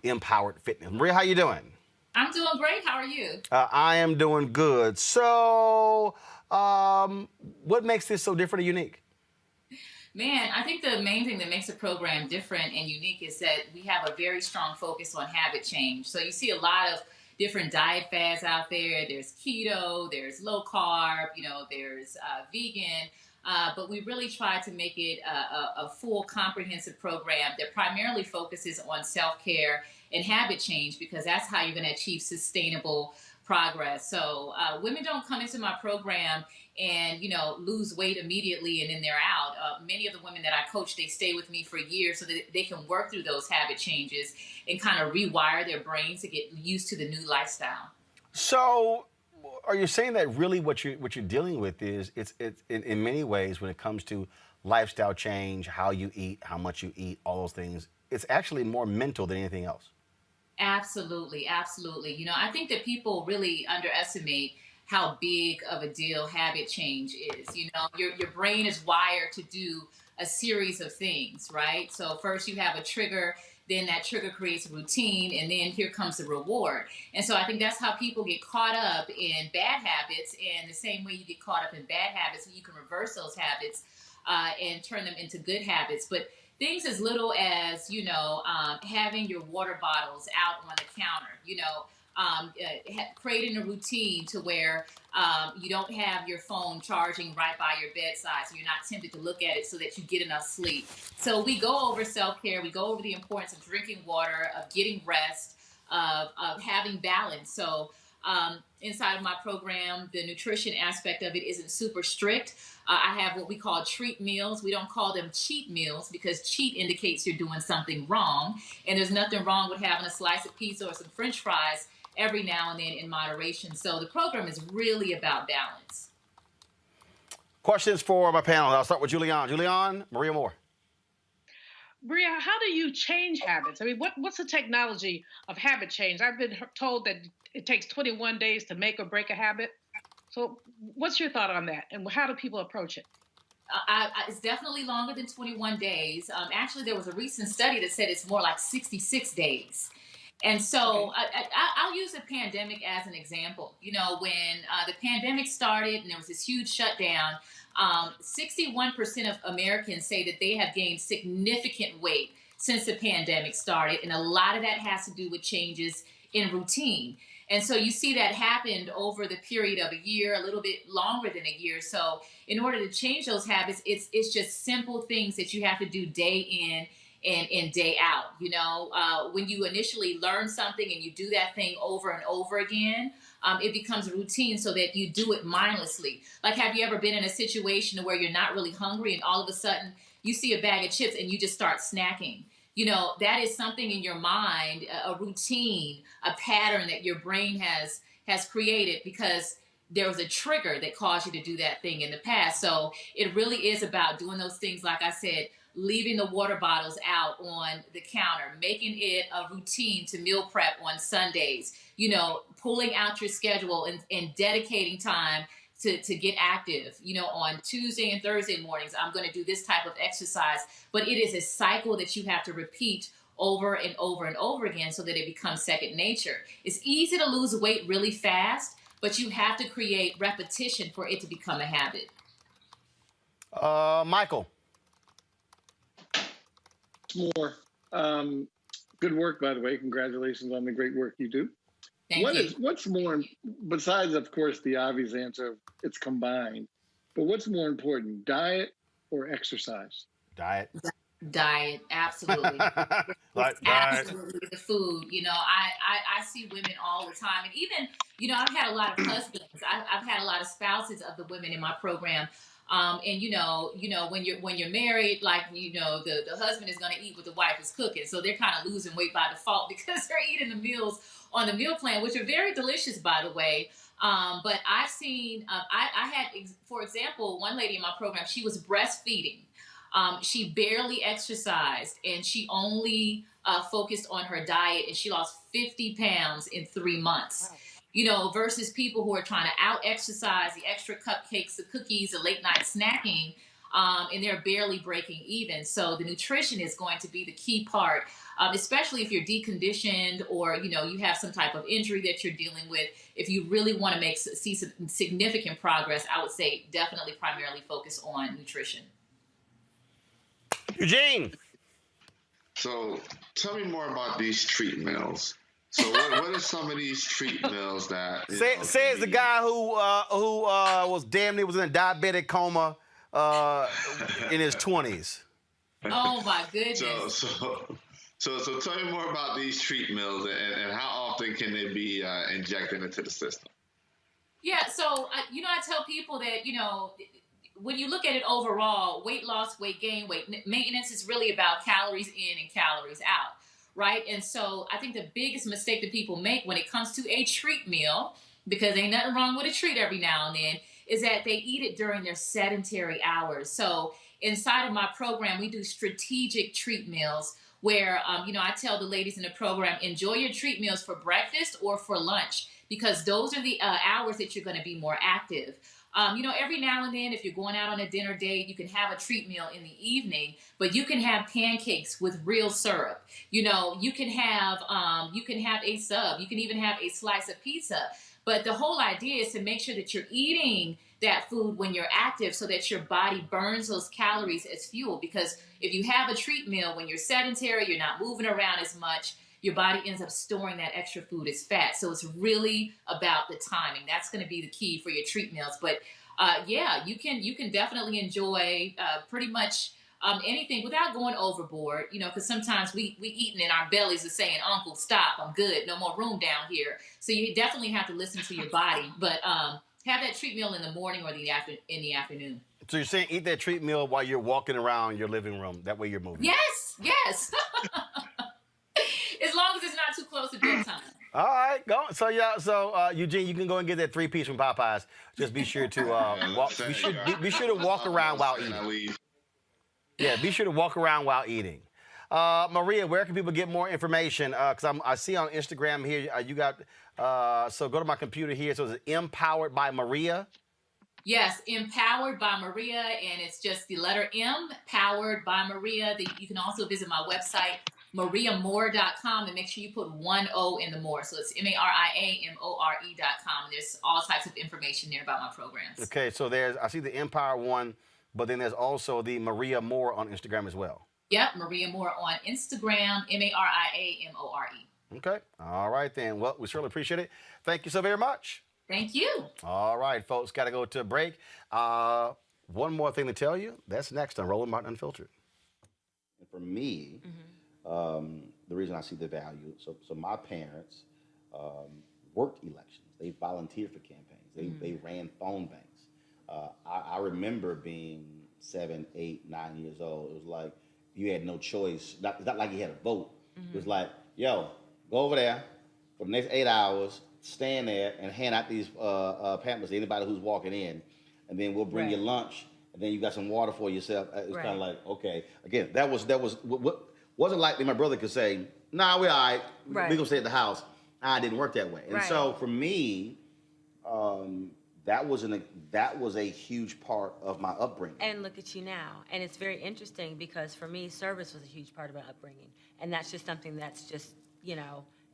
Empowered Fitness. Maria, how you doing? I'm doing great. How are you? I am doing good. So, what makes this so different and unique? Man, I think the main thing that makes the program different and unique is that we have a very strong focus on habit change. So you see a lot of different diet fads out there. There's keto, there's low carb, there's vegan. But we really try to make it a full comprehensive program that primarily focuses on self-care and habit change, because that's how you're going to achieve sustainable progress. So women don't come into my program and, lose weight immediately and then they're out. Many of the women that I coach, they stay with me for years so that they can work through those habit changes and kind of rewire their brains to get used to the new lifestyle. So are you saying that really what you're dealing with is it's in many ways when it comes to lifestyle change, how you eat, how much you eat, all those things, it's actually more mental than anything else? Absolutely, absolutely. You know, I think that people really underestimate how big of a deal habit change is. You know, your brain is wired to do a series of things, right? So first you have a trigger, then that trigger creates a routine, and then here comes the reward. And so I think that's how people get caught up in bad habits, and the same way you get caught up in bad habits, you can reverse those habits and turn them into good habits. But things as little as, you know, having your water bottles out on the counter, you know, creating a routine to where you don't have your phone charging right by your bedside, so you're not tempted to look at it, so that you get enough sleep. So we go over self-care, we go over the importance of drinking water, of getting rest, of having balance. So inside of my program, the nutrition aspect of it isn't super strict. I have what we call treat meals. We don't call them cheat meals, because cheat indicates you're doing something wrong. And there's nothing wrong with having a slice of pizza or some French fries every now and then in moderation. So the program is really about balance. Questions for my panel. I'll start with Julianne. Julianne, Maria Moore. Maria, how do you change habits? I mean, what's the technology of habit change? I've been told that it takes 21 days to make or break a habit. So what's your thought on that? And how do people approach it? It's definitely longer than 21 days. Actually, there was a recent study that said it's more like 66 days. And so I'll use the pandemic as an example. You know, when the pandemic started and there was this huge shutdown, 61% of Americans say that they have gained significant weight since the pandemic started. And a lot of that has to do with changes in routine. And so you see that happened over the period of a year, a little bit longer than a year. So in order to change those habits, it's just simple things that you have to do day in and day out. You know, when you initially learn something and you do that thing over and over again, it becomes a routine so that you do it mindlessly. Like, have you ever been in a situation where you're not really hungry and all of a sudden you see a bag of chips and you just start snacking? You know, that is something in your mind, a routine, a pattern that your brain has created because there was a trigger that caused you to do that thing in the past. So it really is about doing those things, like I said, leaving the water bottles out on the counter, making it a routine to meal prep on Sundays, you know, pulling out your schedule and dedicating time to get active. You know, on Tuesday and Thursday mornings, I'm going to do this type of exercise. But it is a cycle that you have to repeat over and over and over again so that it becomes second nature. It's easy to lose weight really fast, but you have to create repetition for it to become a habit. Michael. More. Good work, by the way. Congratulations on the great work you do. Thank you. What's more, besides, of course, the obvious answer, it's combined, but what's more important, diet or exercise? Diet. Diet, absolutely. Absolutely the food. You know, I see women all the time, and even, you know, I've had a lot of husbands. I've had a lot of spouses of the women in my program. And you know, when you're married, like, you know, the husband is going to eat what the wife is cooking, so they're kind of losing weight by default because they're eating the meals on the meal plan, which are very delicious, by the way. But I've seen, I had, for example, one lady in my program. She was breastfeeding. She barely exercised, and she only focused on her diet, and she lost 50 pounds in 3 months. Wow. You know, versus people who are trying to out-exercise, the extra cupcakes, the cookies, the late-night snacking, and they're barely breaking even. So the nutrition is going to be the key part, especially if you're deconditioned or, you know, you have some type of injury that you're dealing with. If you really want to see some significant progress, I would say definitely primarily focus on nutrition. Eugene. So tell me more about these treat meals. So what are some of these treat meals that says the guy who was damn near was in a diabetic coma in his 20s. Oh my goodness. So tell me more about these treat meals and how often can they be injected into the system? Yeah, so you know, I tell people that, you know, when you look at it overall, weight loss, weight gain, weight maintenance is really about calories in and calories out. Right. And so I think the biggest mistake that people make when it comes to a treat meal, because ain't nothing wrong with a treat every now and then, is that they eat it during their sedentary hours. So inside of my program, we do strategic treat meals where, I tell the ladies in the program, enjoy your treat meals for breakfast or for lunch, because those are the hours that you're going to be more active. Every now and then, if you're going out on a dinner date, you can have a treat meal in the evening, but you can have pancakes with real syrup. You can have a sub. You can even have a slice of pizza. But the whole idea is to make sure that you're eating that food when you're active so that your body burns those calories as fuel. Because if you have a treat meal when you're sedentary, you're not moving around as much, your body ends up storing that extra food as fat. So it's really about the timing. That's going to be the key for your treat meals. But you can definitely enjoy pretty much anything without going overboard, because sometimes we eating and our bellies are saying, Uncle, stop, I'm good, no more room down here. So you definitely have to listen to your body, but have that treat meal in the morning or in the afternoon. So you're saying eat that treat meal while you're walking around your living room. That way you're moving. Yes. As long as it's not too close to bedtime. All right, go. So Eugene, you can go and get that 3-piece from Popeyes. Just be sure to walk. Be sure to walk around while eating. Yeah, be sure to walk around while eating. Maria, where can people get more information? Because I see on Instagram here you got. So go to my computer here. So it's Empowered by Maria. Yes, Empowered by Maria, and it's just the letter M, Powered by Maria. You can also visit my website, mariamore.com, and make sure you put 1 O in the more. So it's MariaMore.com, and there's all types of information there about my programs. Okay, so I see the Empower one, but then there's also the Maria Moore on Instagram as well. Yep, Maria Moore on Instagram, MariaMore. Okay, all right then. Well, we certainly appreciate it. Thank you so very much. Thank you. All right, folks, got to go to a break. One more thing to tell you. That's next on Roland Martin Unfiltered. And for me, the reason I see the value, so my parents worked elections. They volunteered for campaigns. They ran phone banks. I remember being 7, 8, 9 years old. It was like you had no choice. It's not like you had a vote. It was like, yo, go over there for the next 8 hours, stand there and hand out these pamphlets to anybody who's walking in, and then we'll bring you lunch, and then you got some water for yourself. It's kind of like, okay. Again, that was wasn't like my brother could say, nah, we're all right. We're going to stay at the house. It didn't work that way. And so for me, that was a huge part of my upbringing. And look at you now. And it's very interesting because for me, service was a huge part of my upbringing. And that's just something that's just,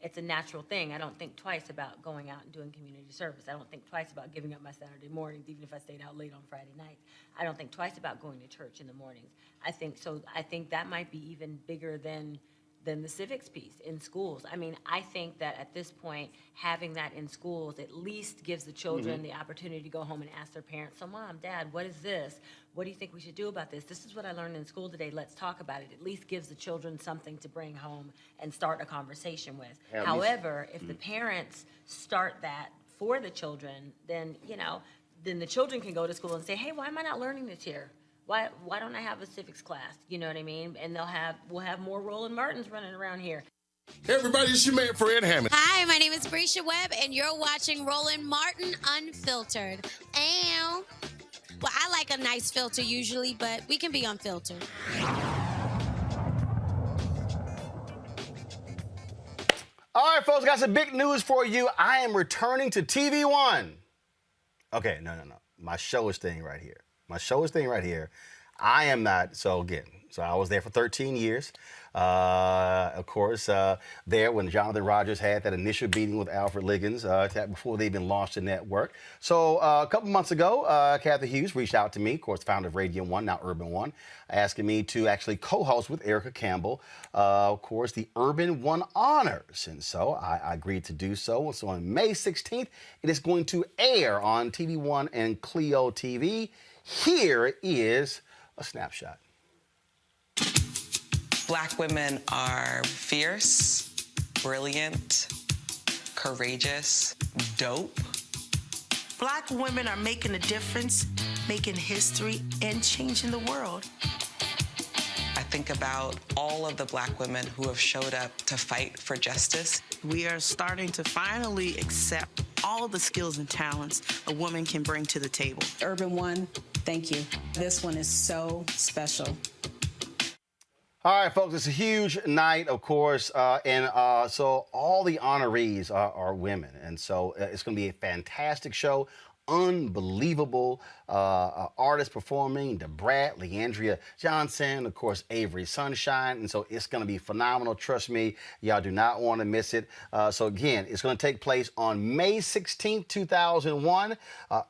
it's a natural thing. I don't think twice about going out and doing community service. I don't think twice about giving up my Saturday mornings, even if I stayed out late on Friday nights. I don't think twice about going to church in the mornings. I think that might be even bigger than the civics piece in schools. I mean, I think that at this point, having that in schools at least gives the children the opportunity to go home and ask their parents, so Mom, Dad, what is this? What do you think we should do about this? This is what I learned in school today. Let's talk about it. At least gives the children something to bring home and start a conversation with. However, if the parents start that for the children, then, then the children can go to school and say, hey, why am I not learning this here? Why don't I have a civics class? You know what I mean? And we'll have more Roland Martins running around here. Hey everybody, it's your man Fred Hammond. Hi, my name is Brescia Webb, and you're watching Roland Martin Unfiltered. Ow. Well, I like a nice filter usually, but we can be unfiltered. All right, folks, got some big news for you. I am returning to TV One. Okay, no. My show is staying right here. I am not. So I was there for 13 years. Of course, there when Jonathan Rogers had that initial meeting with Alfred Liggins before they even launched the network. So a couple months ago, Kathy Hughes reached out to me, of course, founder of Radio 1, now Urban 1, asking me to actually co-host with Erica Campbell, of course, the Urban 1 Honors. And so I agreed to do so. So on May 16th, it is going to air on TV 1 and Clio TV. Here is a snapshot. Black women are fierce, brilliant, courageous, dope. Black women are making a difference, making history, and changing the world. I think about all of the Black women who have showed up to fight for justice. We are starting to finally accept all the skills and talents a woman can bring to the table. Urban One, thank you. This one is so special. All right, folks, it's a huge night, of course, so all the honorees are women, and so it's going to be a fantastic show. Unbelievable artists performing, DeBrat, Leandria Johnson, of course, Avery Sunshine, and so it's going to be phenomenal. Trust me, y'all do not want to miss it. So again, it's going to take place on May 16th, 2001.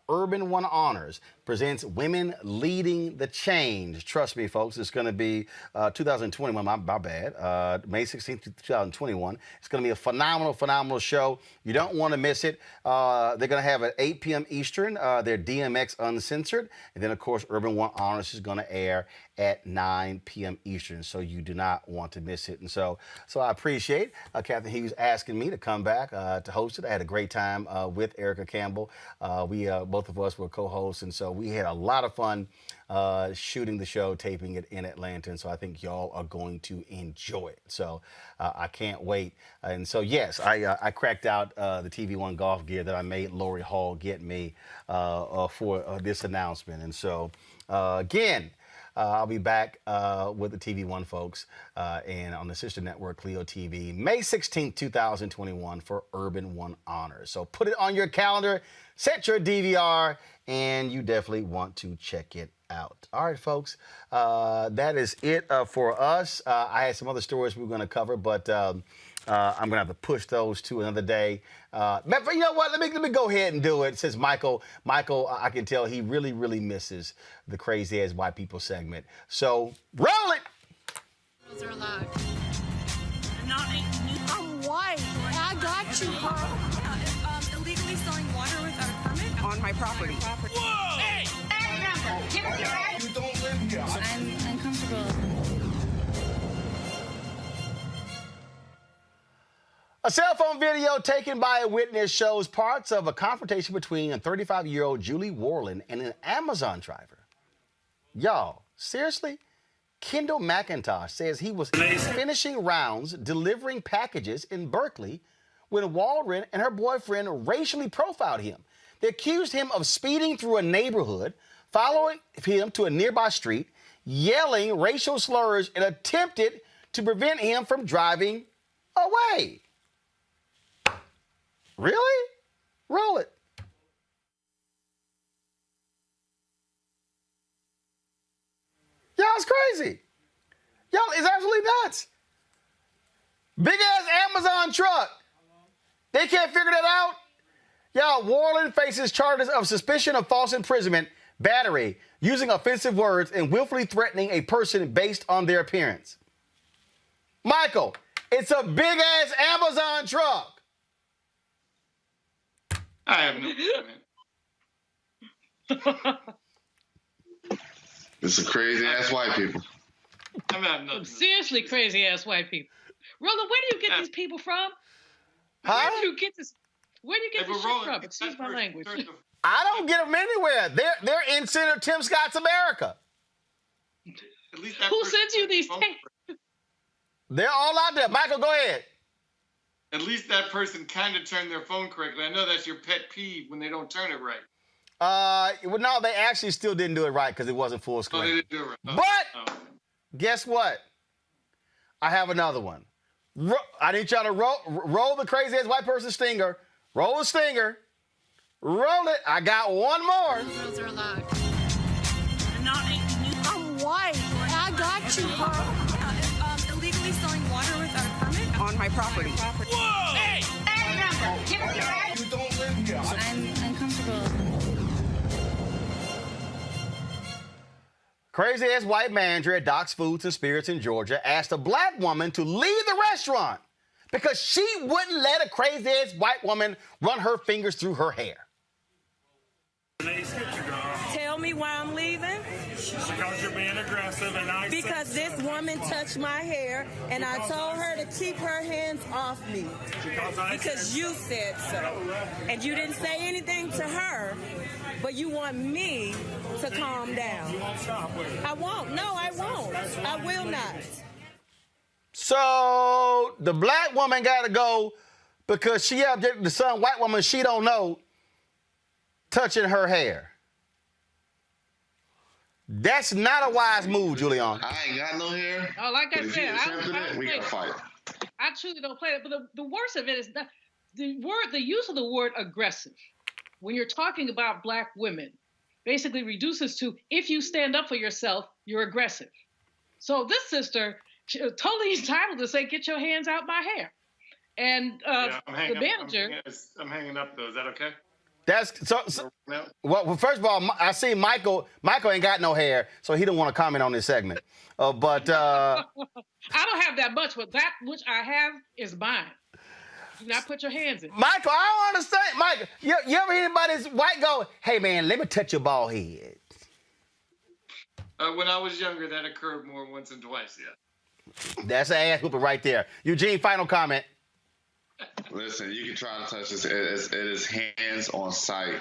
Urban One Honors presents Women Leading the Change. Trust me, folks, it's going to be 2021, my bad, May 16th, 2021. It's going to be a phenomenal show. You don't want to miss it. They're going to have at 8 p.m. Eastern, their DMX Uncensored. And then, of course, Urban One Honors is going to air at 9 p.m. Eastern, so you do not want to miss it. And so I appreciate Captain Hughes asking me to come back to host it. I had a great time with Erica Campbell. We both of us were co-hosts, and so we had a lot of fun shooting the show, taping it in Atlanta, and so I think y'all are going to enjoy it. So I can't wait. And so, yes, I cracked out the TV One golf gear that I made Lori Hall get me for this announcement. And so, again, I'll be back with the TV One folks and on the sister network, Clio TV, May 16th, 2021 for Urban One Honors. So put it on your calendar, set your DVR, and you definitely want to check it out. All right, folks, that is it for us. I had some other stories we were going to cover, but I'm going to have to push those to another day. But you know what? Let me go ahead and do it. Since Michael, I can tell he really misses the crazy ass white people segment. So roll it. Girls are allowed. I'm white. I got you, huh? Illegally selling water without a permit On my property. Whoa! Hey! You don't live here. I'm uncomfortable. A cell phone video taken by a witness shows parts of a confrontation between a 35-year-old Julie Roland and an Amazon driver. Y'all, seriously? Kendall McIntosh says he was finishing rounds delivering packages in Berkeley when Walden and her boyfriend racially profiled him. They accused him of speeding through a neighborhood, following him to a nearby street, yelling racial slurs, and attempted to prevent him from driving away. Really? Roll it. Y'all, it's crazy. Y'all, it's absolutely nuts. Big ass Amazon truck. They can't figure that out. Y'all, Warland faces charges of suspicion of false imprisonment, battery, using offensive words, and willfully threatening a person based on their appearance. Michael, it's a big ass Amazon truck. I have no comment. It's a crazy ass white people. Seriously, crazy ass white people. Roland, where do you get these people from? Huh? Where do you get this? Where do you get this shit from? Excuse my language. I don't get them anywhere. They're in Senator Tim Scott's America. At least who sends you these things? They're all out there. Michael, go ahead. At least that person kind of turned their phone correctly. I know that's your pet peeve when they don't turn it right. Well, no, they actually still didn't do it right because it wasn't full screen. Oh, they didn't do it right. But guess what? I have another one. I need y'all to roll the crazy ass white person stinger. Roll the stinger. Roll it. I got one more. Girls are allowed. I'm white. I got you, huh? Illegally selling water without a permit On my property. Whoa! Hey! You don't live here. I'm uncomfortable. Crazy ass white manager at Doc's Foods and Spirits in Georgia asked a black woman to leave the restaurant because she wouldn't let a crazy ass white woman run her fingers through her hair. Tell me why I'm leaving. Because you're being aggressive and I Because this woman touched my hair and I told her to keep her hands off me. Because you said so. And you didn't say anything to her, but you want me to calm down. You won't stop, will you? I won't. No, I won't. I will not. So the black woman got to go because she objected to some white woman she don't know touching her hair. That's not a wise move, Julian. I ain't got no hair. Oh, like I said, we got to fight. I truly don't play it. But the worst of it is that the use of the word aggressive when you're talking about black women basically reduces to, if you stand up for yourself, you're aggressive. So this sister, she was totally entitled to say, "Get your hands out my hair." And the manager. I'm hanging up though. Is that okay? That's so well, first of all, I see Michael ain't got no hair, so he don't want to comment on this segment. But I don't have that much, but that which I have is mine. Do not put your hands in. Michael, I don't understand. Michael, you ever hear anybody's white go, "Hey man, let me touch your bald head"? When I was younger, that occurred more once and twice. Yeah. That's an ass whooping right there. Eugene, final comment. Listen, you can try to touch this. It is hands on sight.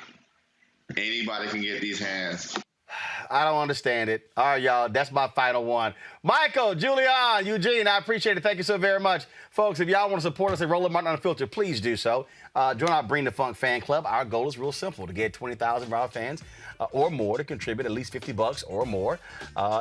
Anybody can get these hands. I don't understand it. All right, y'all, that's my final one. Michael, Julian, Eugene, I appreciate it. Thank you so very much. Folks, if y'all want to support us at Roland Martin Unfiltered, please do so. Join our Bring the Funk fan club. Our goal is real simple, to get 20,000 of our fans or more to contribute at least $50 or more.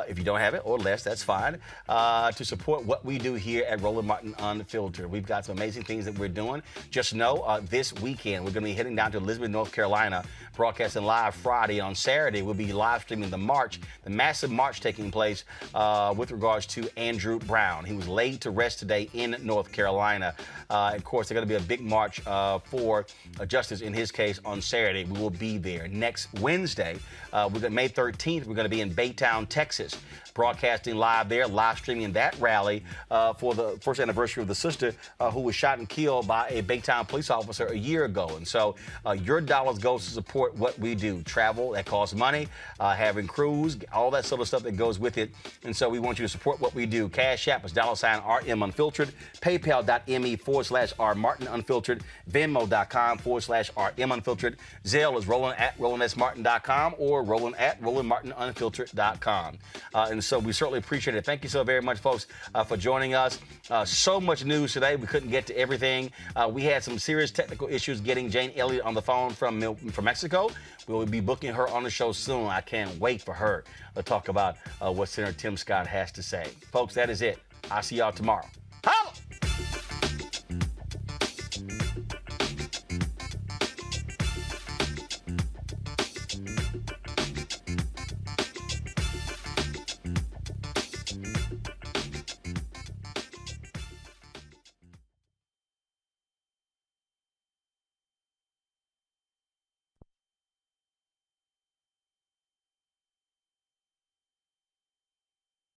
If you don't have it, or less, that's fine, to support what we do here at Roland Martin Unfiltered. We've got some amazing things that we're doing. Just know this weekend we're going to be heading down to Elizabeth, North Carolina, broadcasting live Friday. On Saturday, we'll be live streaming the march, the massive march taking place with regards to Andrew Brown. He was laid to rest today in North Carolina. Of course, there's going to be a big march for justice in his case on Saturday. We will be there. Next Wednesday, May 13th, we're going to be in Baytown, Texas, broadcasting live there, live streaming that rally for the first anniversary of the sister who was shot and killed by a Baytown police officer a year ago. And so your dollars goes to support what we do. Travel, that costs money, having crews, all that sort of stuff that goes with it. And so we want you to support what we do. Cash App is $RM Unfiltered, PayPal.me/R Martin Unfiltered, Venmo.com/RM Unfiltered, Zelle is Roland at RolandSMartin.com or Roland at RolandMartinUnfiltered.com. And so we certainly appreciate it. Thank you so very much, folks, for joining us. So much news today. We couldn't get to everything. We had some serious technical issues getting Jane Elliott on the phone from Mexico. We will be booking her on the show soon. I can't wait for her to talk about what Senator Tim Scott has to say. Folks, that is it. I'll see y'all tomorrow.